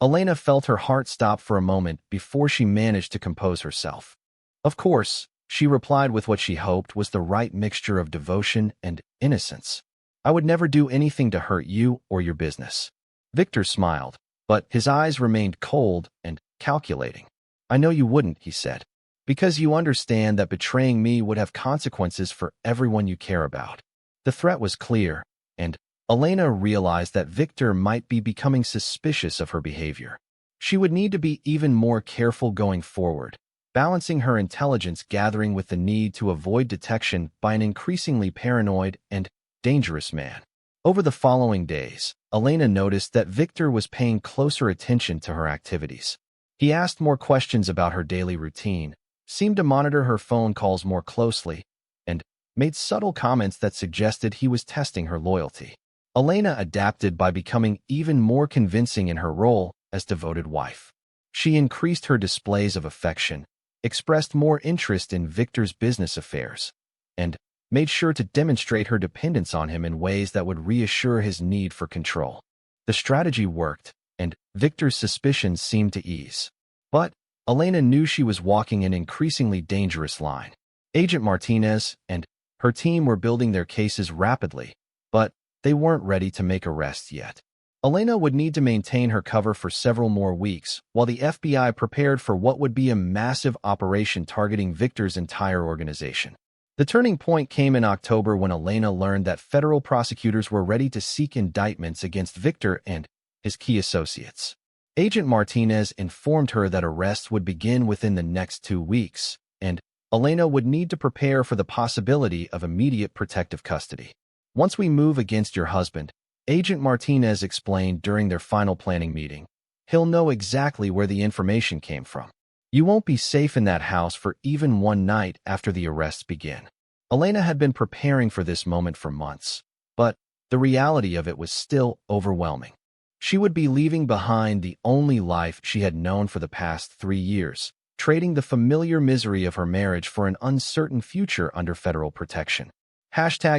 Elena felt her heart stop for a moment before she managed to compose herself. "Of course," she replied with what she hoped was the right mixture of devotion and innocence. "I would never do anything to hurt you or your business." Victor smiled, but his eyes remained cold and calculating. "I know you wouldn't," he said, "because you understand that betraying me would have consequences for everyone you care about." The threat was clear, and Elena realized that Victor might be becoming suspicious of her behavior. She would need to be even more careful going forward, balancing her intelligence gathering with the need to avoid detection by an increasingly paranoid and dangerous man. Over the following days, Elena noticed that Victor was paying closer attention to her activities. He asked more questions about her daily routine, seemed to monitor her phone calls more closely, and made subtle comments that suggested he was testing her loyalty. Elena adapted by becoming even more convincing in her role as devoted wife. She increased her displays of affection, expressed more interest in Victor's business affairs, and made sure to demonstrate her dependence on him in ways that would reassure his need for control. The strategy worked, and Victor's suspicions seemed to ease. But Elena knew she was walking an increasingly dangerous line. Agent Martinez and her team were building their cases rapidly, but they weren't ready to make arrests yet. Elena would need to maintain her cover for several more weeks while the FBI prepared for what would be a massive operation targeting Victor's entire organization. The turning point came in October when Elena learned that federal prosecutors were ready to seek indictments against Victor and his key associates. Agent Martinez informed her that arrests would begin within the next 2 weeks, and Elena would need to prepare for the possibility of immediate protective custody. "Once we move against your husband," Agent Martinez explained during their final planning meeting, "he'll know exactly where the information came from. You won't be safe in that house for even one night after the arrests begin." Elena had been preparing for this moment for months, but the reality of it was still overwhelming. She would be leaving behind the only life she had known for the past 3 years, trading the familiar misery of her marriage for an uncertain future under federal protection.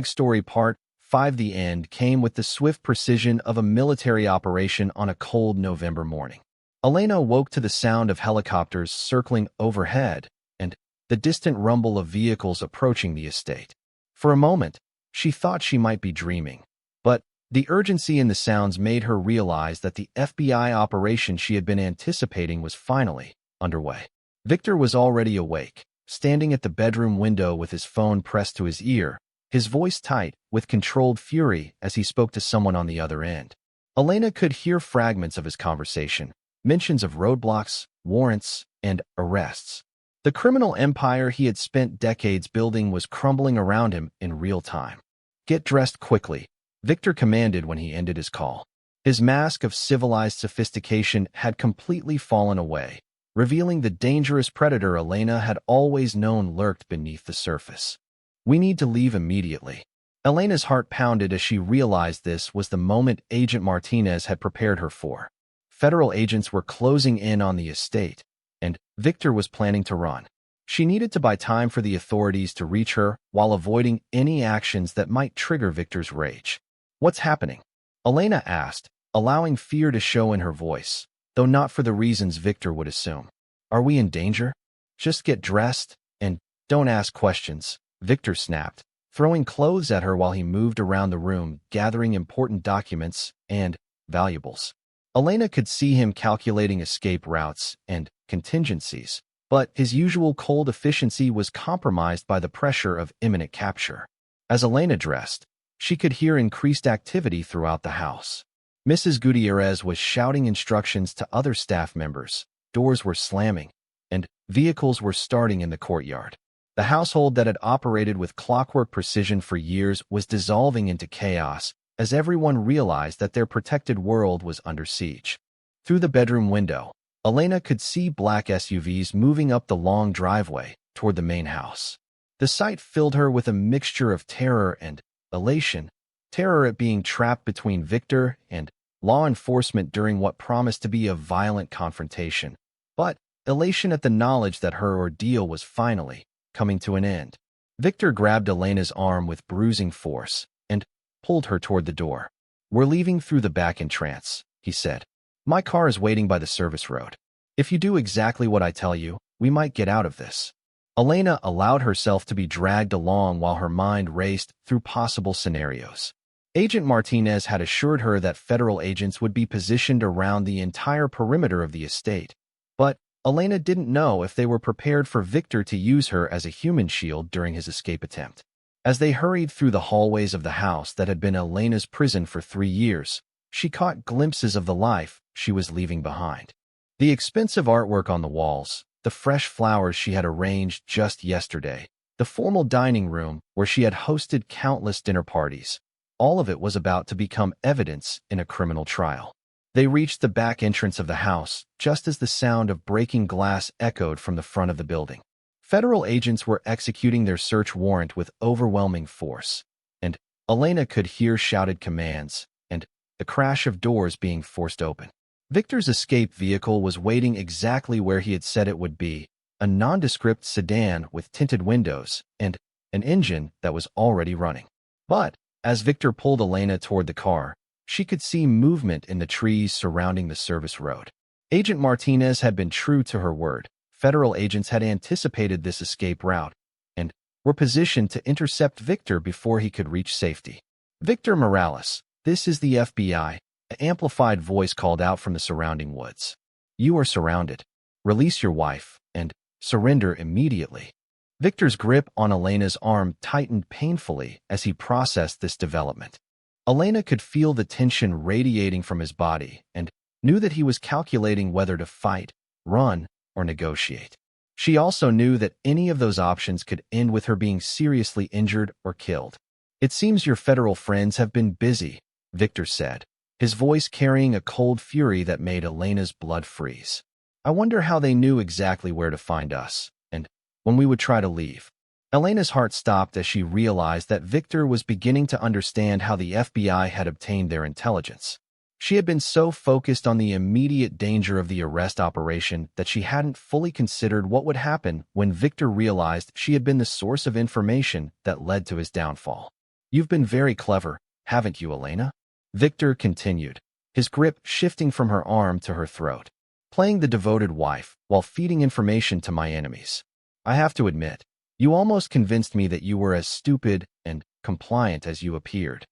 #story part 5. The end came with the swift precision of a military operation on a cold November morning. Elena woke to the sound of helicopters circling overhead and the distant rumble of vehicles approaching the estate. For a moment, she thought she might be dreaming, but the urgency in the sounds made her realize that the FBI operation she had been anticipating was finally underway. Victor was already awake, standing at the bedroom window with his phone pressed to his ear, his voice tight with controlled fury as he spoke to someone on the other end. Elena could hear fragments of his conversation, mentions of roadblocks, warrants, and arrests. The criminal empire he had spent decades building was crumbling around him in real time. "Get dressed quickly," Victor commanded when he ended his call. His mask of civilized sophistication had completely fallen away, revealing the dangerous predator Elena had always known lurked beneath the surface. "We need to leave immediately." Elena's heart pounded as she realized this was the moment Agent Martinez had prepared her for. Federal agents were closing in on the estate, and Victor was planning to run. She needed to buy time for the authorities to reach her while avoiding any actions that might trigger Victor's rage. "What's happening?" Elena asked, allowing fear to show in her voice, though not for the reasons Victor would assume. "Are we in danger?" "Just get dressed, and don't ask questions," Victor snapped, throwing clothes at her while he moved around the room, gathering important documents and valuables. Elena could see him calculating escape routes and contingencies, but his usual cold efficiency was compromised by the pressure of imminent capture. As Elena dressed, she could hear increased activity throughout the house. Mrs. Gutierrez was shouting instructions to other staff members, doors were slamming, and vehicles were starting in the courtyard. The household that had operated with clockwork precision for years was dissolving into chaos as everyone realized that their protected world was under siege. Through the bedroom window, Elena could see black SUVs moving up the long driveway toward the main house. The sight filled her with a mixture of terror and elation, terror at being trapped between Victor and law enforcement during what promised to be a violent confrontation, but elation at the knowledge that her ordeal was finally coming to an end. Victor grabbed Elena's arm with bruising force and pulled her toward the door. "We're leaving through the back entrance," he said. "My car is waiting by the service road. If you do exactly what I tell you, we might get out of this." Elena allowed herself to be dragged along while her mind raced through possible scenarios. Agent Martinez had assured her that federal agents would be positioned around the entire perimeter of the estate, but Elena didn't know if they were prepared for Victor to use her as a human shield during his escape attempt. As they hurried through the hallways of the house that had been Elena's prison for 3 years, she caught glimpses of the life she was leaving behind. The expensive artwork on the walls, the fresh flowers she had arranged just yesterday, the formal dining room where she had hosted countless dinner parties, all of it was about to become evidence in a criminal trial. They reached the back entrance of the house just as the sound of breaking glass echoed from the front of the building. Federal agents were executing their search warrant with overwhelming force, and Elena could hear shouted commands and the crash of doors being forced open. Victor's escape vehicle was waiting exactly where he had said it would be, a nondescript sedan with tinted windows and an engine that was already running. But as Victor pulled Elena toward the car, she could see movement in the trees surrounding the service road. Agent Martinez had been true to her word. Federal agents had anticipated this escape route and were positioned to intercept Victor before he could reach safety. "Victor Morales, this is the FBI," an amplified voice called out from the surrounding woods. "You are surrounded. Release your wife and surrender immediately." Victor's grip on Elena's arm tightened painfully as he processed this development. Elena could feel the tension radiating from his body and knew that he was calculating whether to fight, run, or negotiate. She also knew that any of those options could end with her being seriously injured or killed. "It seems your federal friends have been busy," Victor said, his voice carrying a cold fury that made Elena's blood freeze. "I wonder how they knew exactly where to find us, and when we would try to leave." Elena's heart stopped as she realized that Victor was beginning to understand how the FBI had obtained their intelligence. She had been so focused on the immediate danger of the arrest operation that she hadn't fully considered what would happen when Victor realized she had been the source of information that led to his downfall. "You've been very clever, haven't you, Elena?" Victor continued, his grip shifting from her arm to her throat. playing the devoted wife while feeding information to my enemies. I have to admit, you almost convinced me that you were as stupid and compliant as you appeared.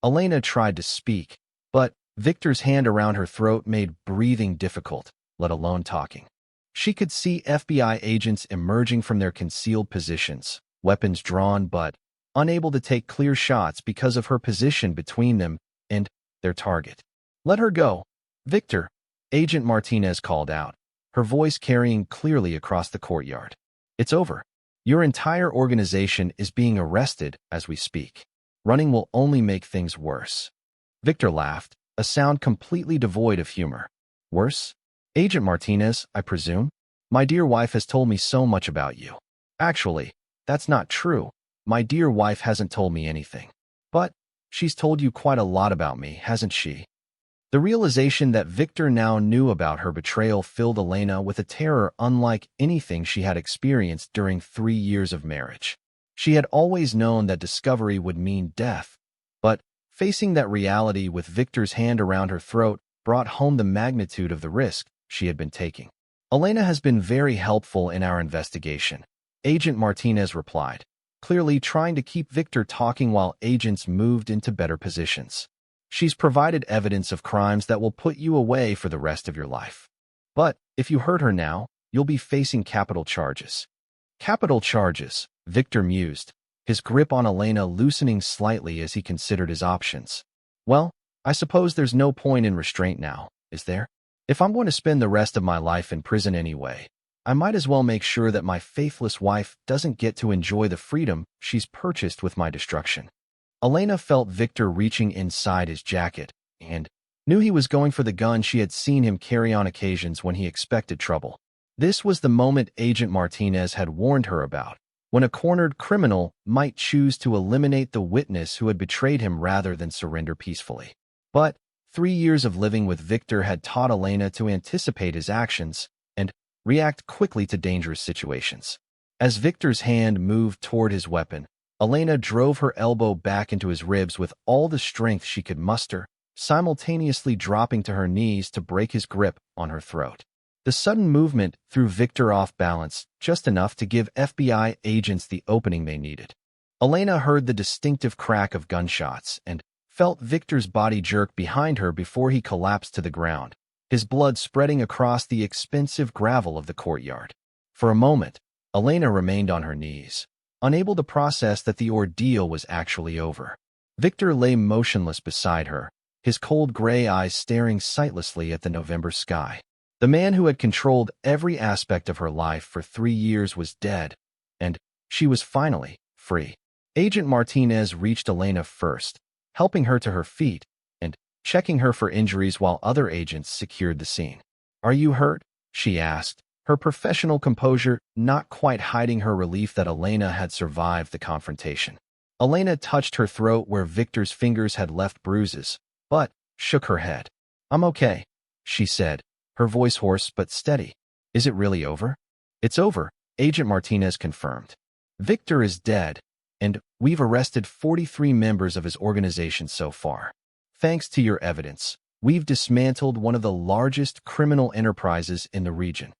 Elena tried to speak, but Victor's hand around her throat made breathing difficult, let alone talking. She could see FBI agents emerging from their concealed positions, weapons drawn but unable to take clear shots because of her position between them and their target. "Let her go, Victor," Agent Martinez called out, her voice carrying clearly across the courtyard. "It's over. Your entire organization is being arrested as we speak. Running will only make things worse." Victor laughed, a sound completely devoid of humor. "Worse? Agent Martinez, I presume? My dear wife has told me so much about you." "Actually, that's not true. My dear wife hasn't told me anything. But she's told you quite a lot about me, hasn't she?" The realization that Victor now knew about her betrayal filled Elena with a terror unlike anything she had experienced during 3 years of marriage. She had always known that discovery would mean death, but facing that reality with Victor's hand around her throat brought home the magnitude of the risk she had been taking. "Elena has been very helpful in our investigation," Agent Martinez replied, clearly trying to keep Victor talking while agents moved into better positions. "She's provided evidence of crimes that will put you away for the rest of your life. But if you hurt her now, you'll be facing capital charges." "Capital charges," Victor mused, his grip on Elena loosening slightly as he considered his options. "Well, I suppose there's no point in restraint now, is there? If I'm going to spend the rest of my life in prison anyway, I might as well make sure that my faithless wife doesn't get to enjoy the freedom she's purchased with my destruction." Elena felt Victor reaching inside his jacket and knew he was going for the gun she had seen him carry on occasions when he expected trouble. This was the moment Agent Martinez had warned her about, when a cornered criminal might choose to eliminate the witness who had betrayed him rather than surrender peacefully. But 3 years of living with Victor had taught Elena to anticipate his actions and react quickly to dangerous situations. As Victor's hand moved toward his weapon, Elena drove her elbow back into his ribs with all the strength she could muster, simultaneously dropping to her knees to break his grip on her throat. The sudden movement threw Victor off balance, just enough to give FBI agents the opening they needed. Elena heard the distinctive crack of gunshots and felt Victor's body jerk behind her before he collapsed to the ground, his blood spreading across the expensive gravel of the courtyard. For a moment, Elena remained on her knees, unable to process that the ordeal was actually over. Victor lay motionless beside her, his cold gray eyes staring sightlessly at the November sky. The man who had controlled every aspect of her life for 3 years was dead, and she was finally free. Agent Martinez reached Elena first, helping her to her feet and checking her for injuries while other agents secured the scene. "Are you hurt?" she asked, her professional composure not quite hiding her relief that Elena had survived the confrontation. Elena touched her throat where Victor's fingers had left bruises, but shook her head. "I'm okay," she said, her voice hoarse but steady. "Is it really over?" "It's over," Agent Martinez confirmed. "Victor is dead, and we've arrested 43 members of his organization so far. Thanks to your evidence, we've dismantled one of the largest criminal enterprises in the region."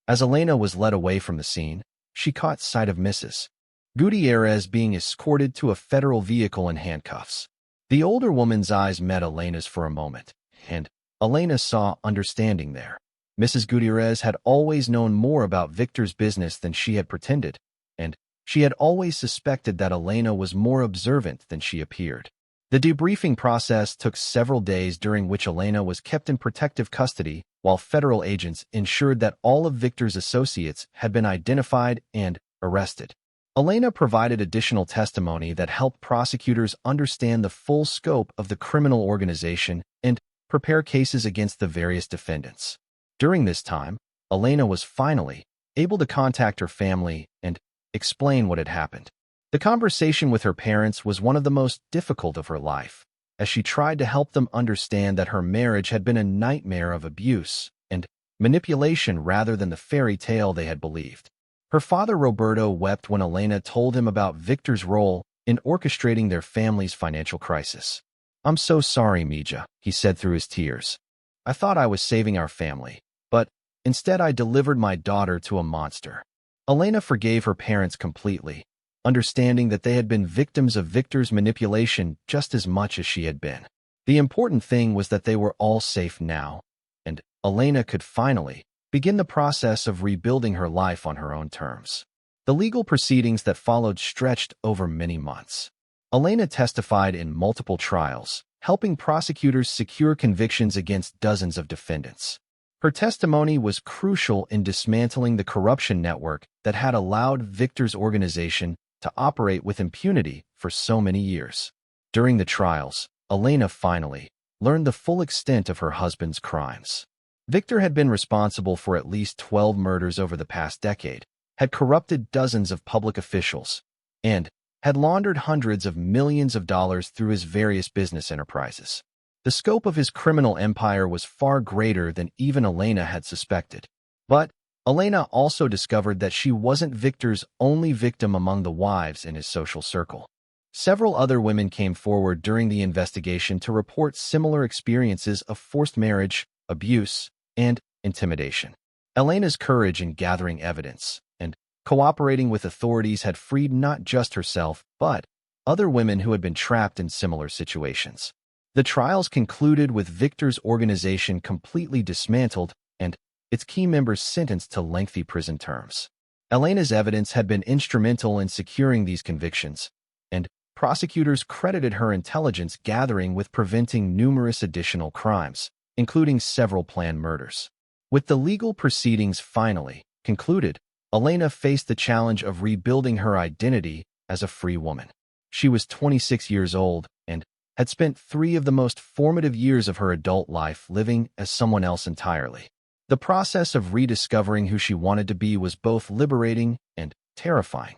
As Elena was led away from the scene, she caught sight of Mrs. Gutierrez being escorted to a federal vehicle in handcuffs. The older woman's eyes met Elena's for a moment, and Elena saw understanding there. Mrs. Gutierrez had always known more about Victor's business than she had pretended, and she had always suspected that Elena was more observant than she appeared. The debriefing process took several days, during which Elena was kept in protective custody while federal agents ensured that all of Victor's associates had been identified and arrested. Elena provided additional testimony that helped prosecutors understand the full scope of the criminal organization and prepare cases against the various defendants. During this time, Elena was finally able to contact her family and explain what had happened. The conversation with her parents was one of the most difficult of her life, as she tried to help them understand that her marriage had been a nightmare of abuse and manipulation rather than the fairy tale they had believed. Her father Roberto wept when Elena told him about Victor's role in orchestrating their family's financial crisis. "I'm so sorry, Mija," he said through his tears. "I thought I was saving our family, but Instead, I delivered my daughter to a monster. Elena forgave her parents completely, understanding that they had been victims of Victor's manipulation just as much as she had been. The important thing was that they were all safe now, and Elena could finally begin the process of rebuilding her life on her own terms. The legal proceedings that followed stretched over many months. Elena testified in multiple trials, helping prosecutors secure convictions against dozens of defendants. Her testimony was crucial in dismantling the corruption network that had allowed Victor's organization to operate with impunity for so many years. During the trials, Elena finally learned the full extent of her husband's crimes. Victor had been responsible for at least 12 murders over the past decade, had corrupted dozens of public officials, and had laundered hundreds of millions of dollars through his various business enterprises. The scope of his criminal empire was far greater than even Elena had suspected. But Elena also discovered that she wasn't Victor's only victim among the wives in his social circle. Several other women came forward during the investigation to report similar experiences of forced marriage, abuse, and intimidation. Elena's courage in gathering evidence and cooperating with authorities had freed not just herself, but other women who had been trapped in similar situations. The trials concluded with Victor's organization completely dismantled and its key members sentenced to lengthy prison terms. Elena's evidence had been instrumental in securing these convictions, and prosecutors credited her intelligence gathering with preventing numerous additional crimes, including several planned murders. With the legal proceedings finally concluded, Elena faced the challenge of rebuilding her identity as a free woman. She was 26 years old and had spent 3 of the most formative years of her adult life living as someone else entirely. The process of rediscovering who she wanted to be was both liberating and terrifying.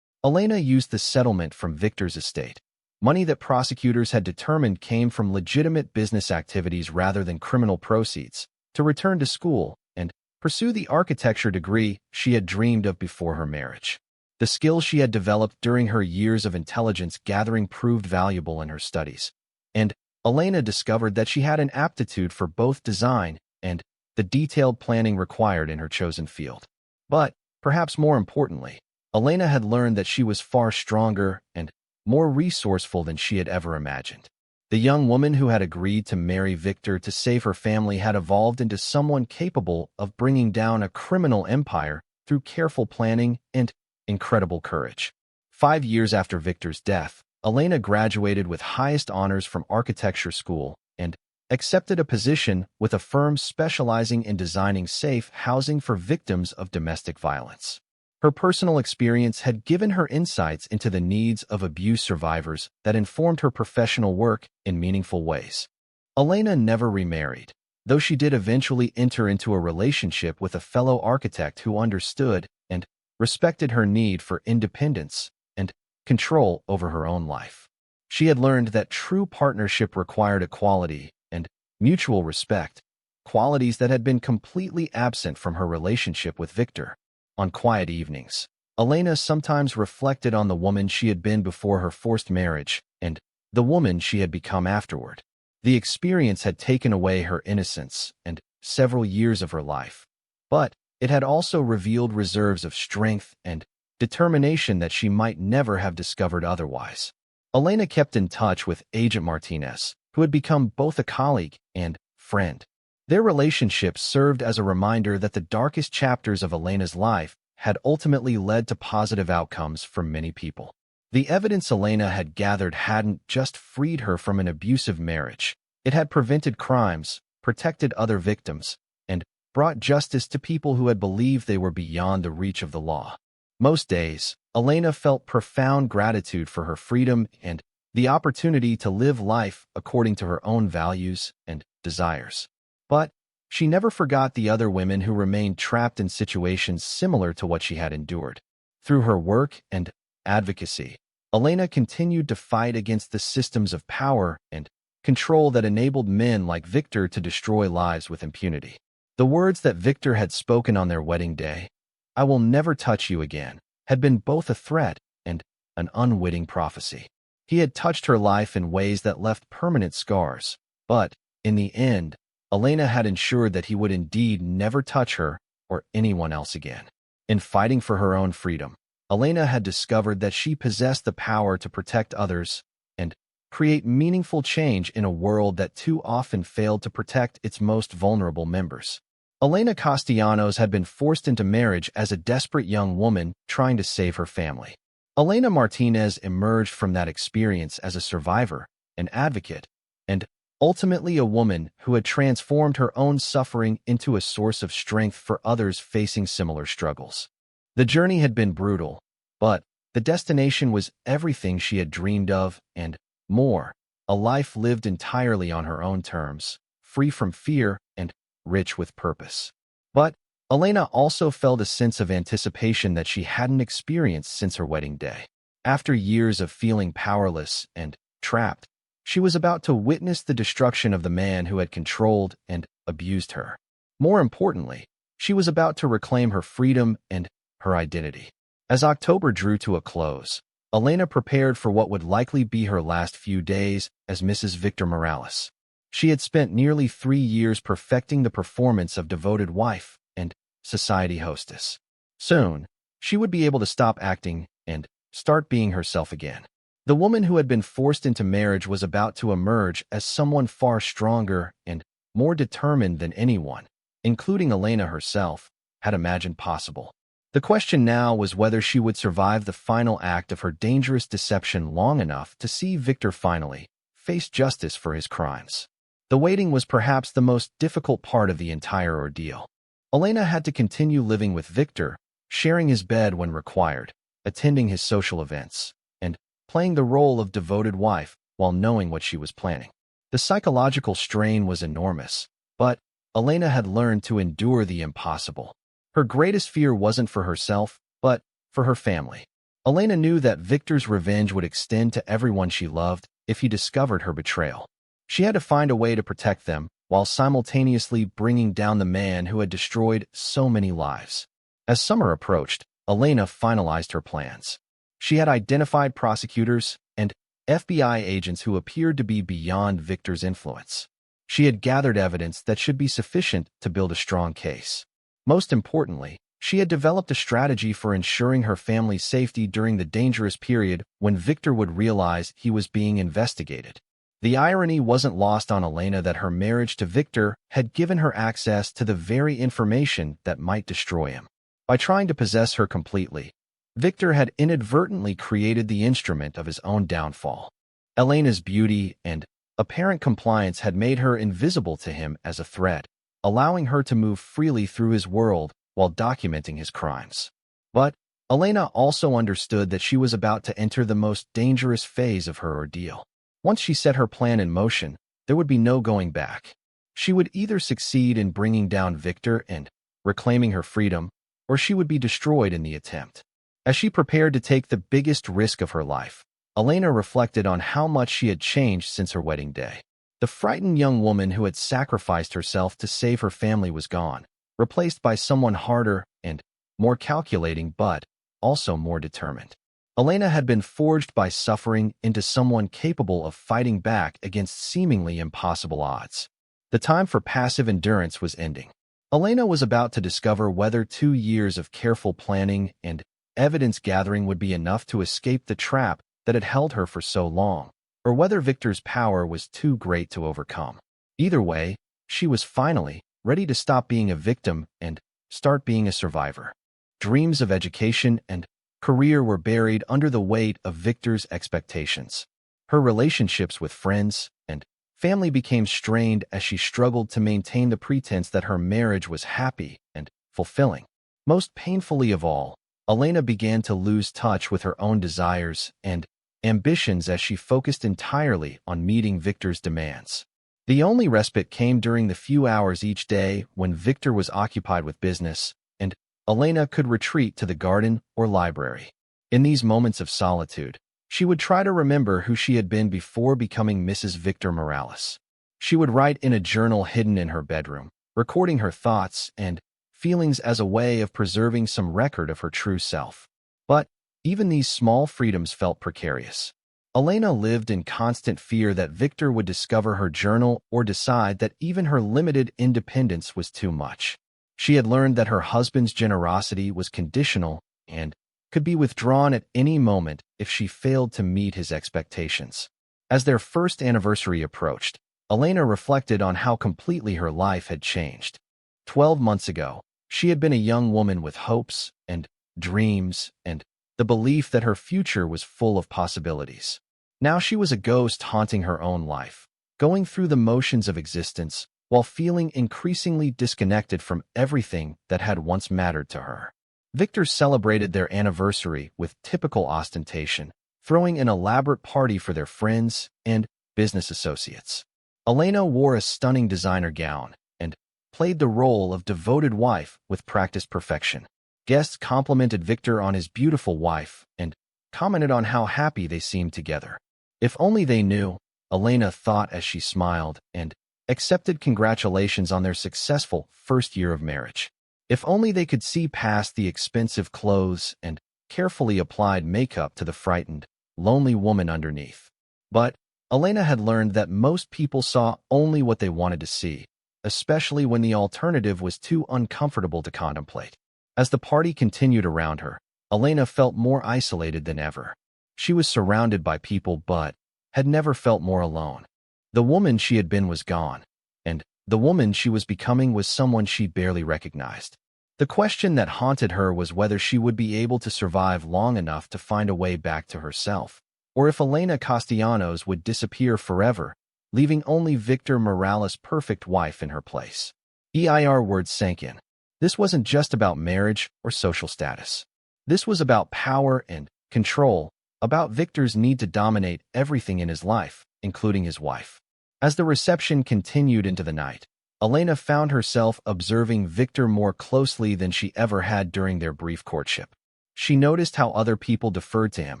Elena used the settlement from Victor's estate, money that prosecutors had determined came from legitimate business activities rather than criminal proceeds, to return to school and pursue the architecture degree she had dreamed of before her marriage. The skills she had developed during her years of intelligence gathering proved valuable in her studies, and Elena discovered that she had an aptitude for both design and the detailed planning required in her chosen field. But, perhaps more importantly, Elena had learned that she was far stronger and more resourceful than she had ever imagined. The young woman who had agreed to marry Victor to save her family had evolved into someone capable of bringing down a criminal empire through careful planning and incredible courage. 5 years after Victor's death, Elena graduated with highest honors from architecture school and accepted a position with a firm specializing in designing safe housing for victims of domestic violence. Her personal experience had given her insights into the needs of abuse survivors that informed her professional work in meaningful ways. Elena never remarried, though she did eventually enter into a relationship with a fellow architect who understood and respected her need for independence and control over her own life. She had learned that true partnership required equality and mutual respect, qualities that had been completely absent from her relationship with Victor. On quiet evenings, Elena sometimes reflected on the woman she had been before her forced marriage and the woman she had become afterward. The experience had taken away her innocence and several years of her life, but it had also revealed reserves of strength and determination that she might never have discovered otherwise. Elena kept in touch with Agent Martinez, who had become both a colleague and friend. Their relationship served as a reminder that the darkest chapters of Elena's life had ultimately led to positive outcomes for many people. The evidence Elena had gathered hadn't just freed her from an abusive marriage. It had prevented crimes, protected other victims, and brought justice to people who had believed they were beyond the reach of the law. Most days, Elena felt profound gratitude for her freedom and the opportunity to live life according to her own values and desires. But she never forgot the other women who remained trapped in situations similar to what she had endured. Through her work and advocacy, Elena continued to fight against the systems of power and control that enabled men like Victor to destroy lives with impunity. The words that Victor had spoken on their wedding day, "I will never touch you again," had been both a threat and an unwitting prophecy. He had touched her life in ways that left permanent scars, but, in the end, Elena had ensured that he would indeed never touch her or anyone else again. In fighting for her own freedom, Elena had discovered that she possessed the power to protect others and create meaningful change in a world that too often failed to protect its most vulnerable members. Elena Castellanos had been forced into marriage as a desperate young woman trying to save her family. Elena Martinez emerged from that experience as a survivor, an advocate, and ultimately a woman who had transformed her own suffering into a source of strength for others facing similar struggles. The journey had been brutal, but the destination was everything she had dreamed of and more, a life lived entirely on her own terms, free from fear and rich with purpose. But Elena also felt a sense of anticipation that she hadn't experienced since her wedding day. After years of feeling powerless and trapped, she was about to witness the destruction of the man who had controlled and abused her. More importantly, she was about to reclaim her freedom and her identity. As October drew to a close, Elena prepared for what would likely be her last few days as Mrs. Victor Morales. She had spent nearly 3 years perfecting the performance of devoted wife and society hostess. Soon, she would be able to stop acting and start being herself again. The woman who had been forced into marriage was about to emerge as someone far stronger and more determined than anyone, including Elena herself, had imagined possible. The question now was whether she would survive the final act of her dangerous deception long enough to see Victor finally face justice for his crimes. The waiting was perhaps the most difficult part of the entire ordeal. Elena had to continue living with Victor, sharing his bed when required, attending his social events, and playing the role of devoted wife while knowing what she was planning. The psychological strain was enormous, but Elena had learned to endure the impossible. Her greatest fear wasn't for herself, but for her family. Elena knew that Victor's revenge would extend to everyone she loved if he discovered her betrayal. She had to find a way to protect them while simultaneously bringing down the man who had destroyed so many lives. As summer approached, Elena finalized her plans. She had identified prosecutors and FBI agents who appeared to be beyond Victor's influence. She had gathered evidence that should be sufficient to build a strong case. Most importantly, she had developed a strategy for ensuring her family's safety during the dangerous period when Victor would realize he was being investigated. The irony wasn't lost on Elena that her marriage to Victor had given her access to the very information that might destroy him. By trying to possess her completely, Victor had inadvertently created the instrument of his own downfall. Elena's beauty and apparent compliance had made her invisible to him as a threat, allowing her to move freely through his world while documenting his crimes. But Elena also understood that she was about to enter the most dangerous phase of her ordeal. Once she set her plan in motion, there would be no going back. She would either succeed in bringing down Victor and reclaiming her freedom, or she would be destroyed in the attempt. As she prepared to take the biggest risk of her life, Elena reflected on how much she had changed since her wedding day. The frightened young woman who had sacrificed herself to save her family was gone, replaced by someone harder and more calculating but also more determined. Elena had been forged by suffering into someone capable of fighting back against seemingly impossible odds. The time for passive endurance was ending. Elena was about to discover whether 2 years of careful planning and evidence gathering would be enough to escape the trap that had held her for so long, or whether Victor's power was too great to overcome. Either way, she was finally ready to stop being a victim and start being a survivor. Dreams of education and career were buried under the weight of Victor's expectations. Her relationships with friends and family became strained as she struggled to maintain the pretense that her marriage was happy and fulfilling. Most painfully of all, Elena began to lose touch with her own desires and ambitions as she focused entirely on meeting Victor's demands. The only respite came during the few hours each day when Victor was occupied with business, and Elena could retreat to the garden or library. In these moments of solitude, she would try to remember who she had been before becoming Mrs. Victor Morales. She would write in a journal hidden in her bedroom, recording her thoughts and feelings as a way of preserving some record of her true self. But even these small freedoms felt precarious. Elena lived in constant fear that Victor would discover her journal or decide that even her limited independence was too much. She had learned that her husband's generosity was conditional and could be withdrawn at any moment if she failed to meet his expectations. As their first anniversary approached, Elena reflected on how completely her life had changed. 12 months ago, she had been a young woman with hopes and dreams and the belief that her future was full of possibilities. Now she was a ghost haunting her own life, going through the motions of existence while feeling increasingly disconnected from everything that had once mattered to her. Victor celebrated their anniversary with typical ostentation, throwing an elaborate party for their friends and business associates. Elena wore a stunning designer gown and played the role of devoted wife with practiced perfection. Guests complimented Victor on his beautiful wife and commented on how happy they seemed together. If only they knew, Elena thought as she smiled and accepted congratulations on their successful first year of marriage. If only they could see past the expensive clothes and carefully applied makeup to the frightened, lonely woman underneath. But Elena had learned that most people saw only what they wanted to see, especially when the alternative was too uncomfortable to contemplate. As the party continued around her, Elena felt more isolated than ever. She was surrounded by people but had never felt more alone. The woman she had been was gone, and the woman she was becoming was someone she barely recognized. The question that haunted her was whether she would be able to survive long enough to find a way back to herself, or if Elena Castellanos would disappear forever, leaving only Victor Morales' perfect wife in her place. EIR words sank in. This wasn't just about marriage or social status. This was about power and control, about Victor's need to dominate everything in his life, including his wife. As the reception continued into the night, Elena found herself observing Victor more closely than she ever had during their brief courtship. She noticed how other people deferred to him,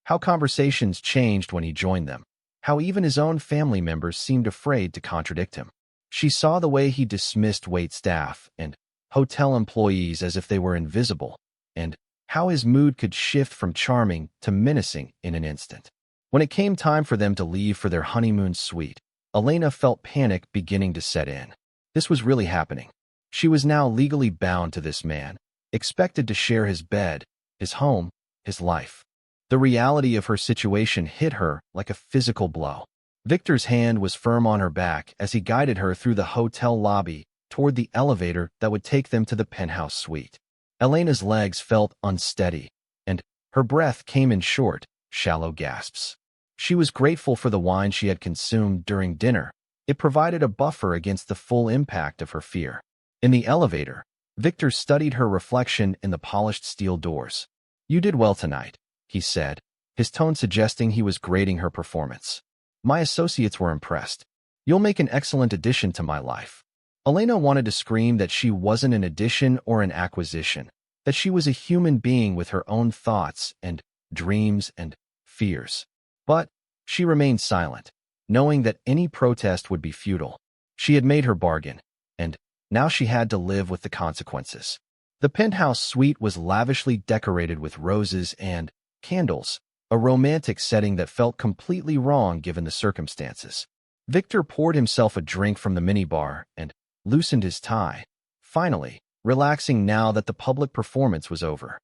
how conversations changed when he joined them, how even his own family members seemed afraid to contradict him. She saw the way he dismissed wait staff and hotel employees as if they were invisible, and how his mood could shift from charming to menacing in an instant. When it came time for them to leave for their honeymoon suite, Elena felt panic beginning to set in. This was really happening. She was now legally bound to this man, expected to share his bed, his home, his life. The reality of her situation hit her like a physical blow. Victor's hand was firm on her back as he guided her through the hotel lobby toward the elevator that would take them to the penthouse suite. Elena's legs felt unsteady, and her breath came in short, shallow gasps. She was grateful for the wine she had consumed during dinner. It provided a buffer against the full impact of her fear. In the elevator, Victor studied her reflection in the polished steel doors. "You did well tonight," he said, his tone suggesting he was grading her performance. "My associates were impressed. You'll make an excellent addition to my life." Elena wanted to scream that she wasn't an addition or an acquisition, that she was a human being with her own thoughts and dreams and fears. But she remained silent, knowing that any protest would be futile. She had made her bargain, and now she had to live with the consequences. The penthouse suite was lavishly decorated with roses and candles, a romantic setting that felt completely wrong given the circumstances. Victor poured himself a drink from the minibar and loosened his tie, finally, relaxing now that the public performance was over.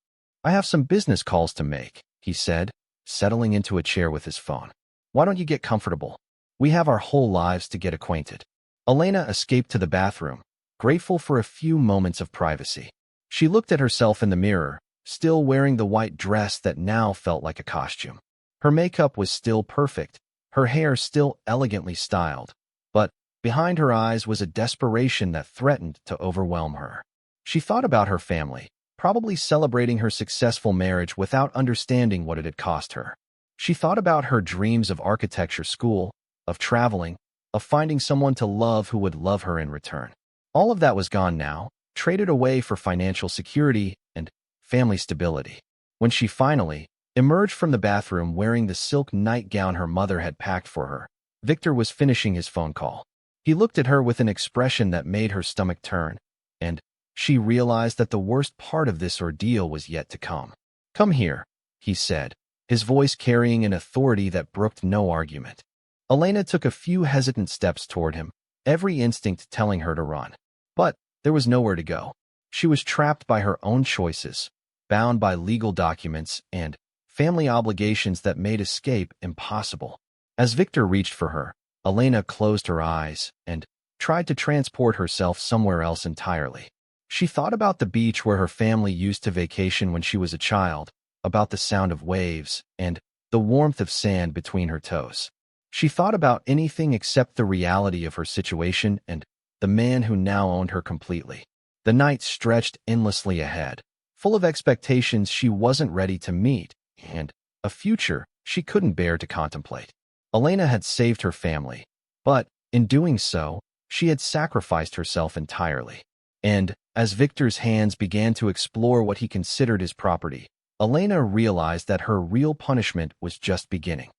"I have some business calls to make," he said, settling into a chair with his phone. "Why don't you get comfortable? We have our whole lives to get acquainted." Elena escaped to the bathroom, grateful for a few moments of privacy. She looked at herself in the mirror, still wearing the white dress that now felt like a costume. Her makeup was still perfect, her hair still elegantly styled, but behind her eyes was a desperation that threatened to overwhelm her. She thought about her family, probably celebrating her successful marriage without understanding what it had cost her. She thought about her dreams of architecture school, of traveling, of finding someone to love who would love her in return. All of that was gone now, traded away for financial security and family stability. When she finally emerged from the bathroom wearing the silk nightgown her mother had packed for her, Victor was finishing his phone call. He looked at her with an expression that made her stomach turn, and she realized that the worst part of this ordeal was yet to come. "Come here," he said, his voice carrying an authority that brooked no argument. Elena took a few hesitant steps toward him, every instinct telling her to run. But there was nowhere to go. She was trapped by her own choices, bound by legal documents and family obligations that made escape impossible. As Victor reached for her, Elena closed her eyes and tried to transport herself somewhere else entirely. She thought about the beach where her family used to vacation when she was a child, about the sound of waves and the warmth of sand between her toes. She thought about anything except the reality of her situation and the man who now owned her completely. The night stretched endlessly ahead, full of expectations she wasn't ready to meet and a future she couldn't bear to contemplate. Elena had saved her family, but in doing so, she had sacrificed herself entirely. And as Victor's hands began to explore what he considered his property, Elena realized that her real punishment was just beginning.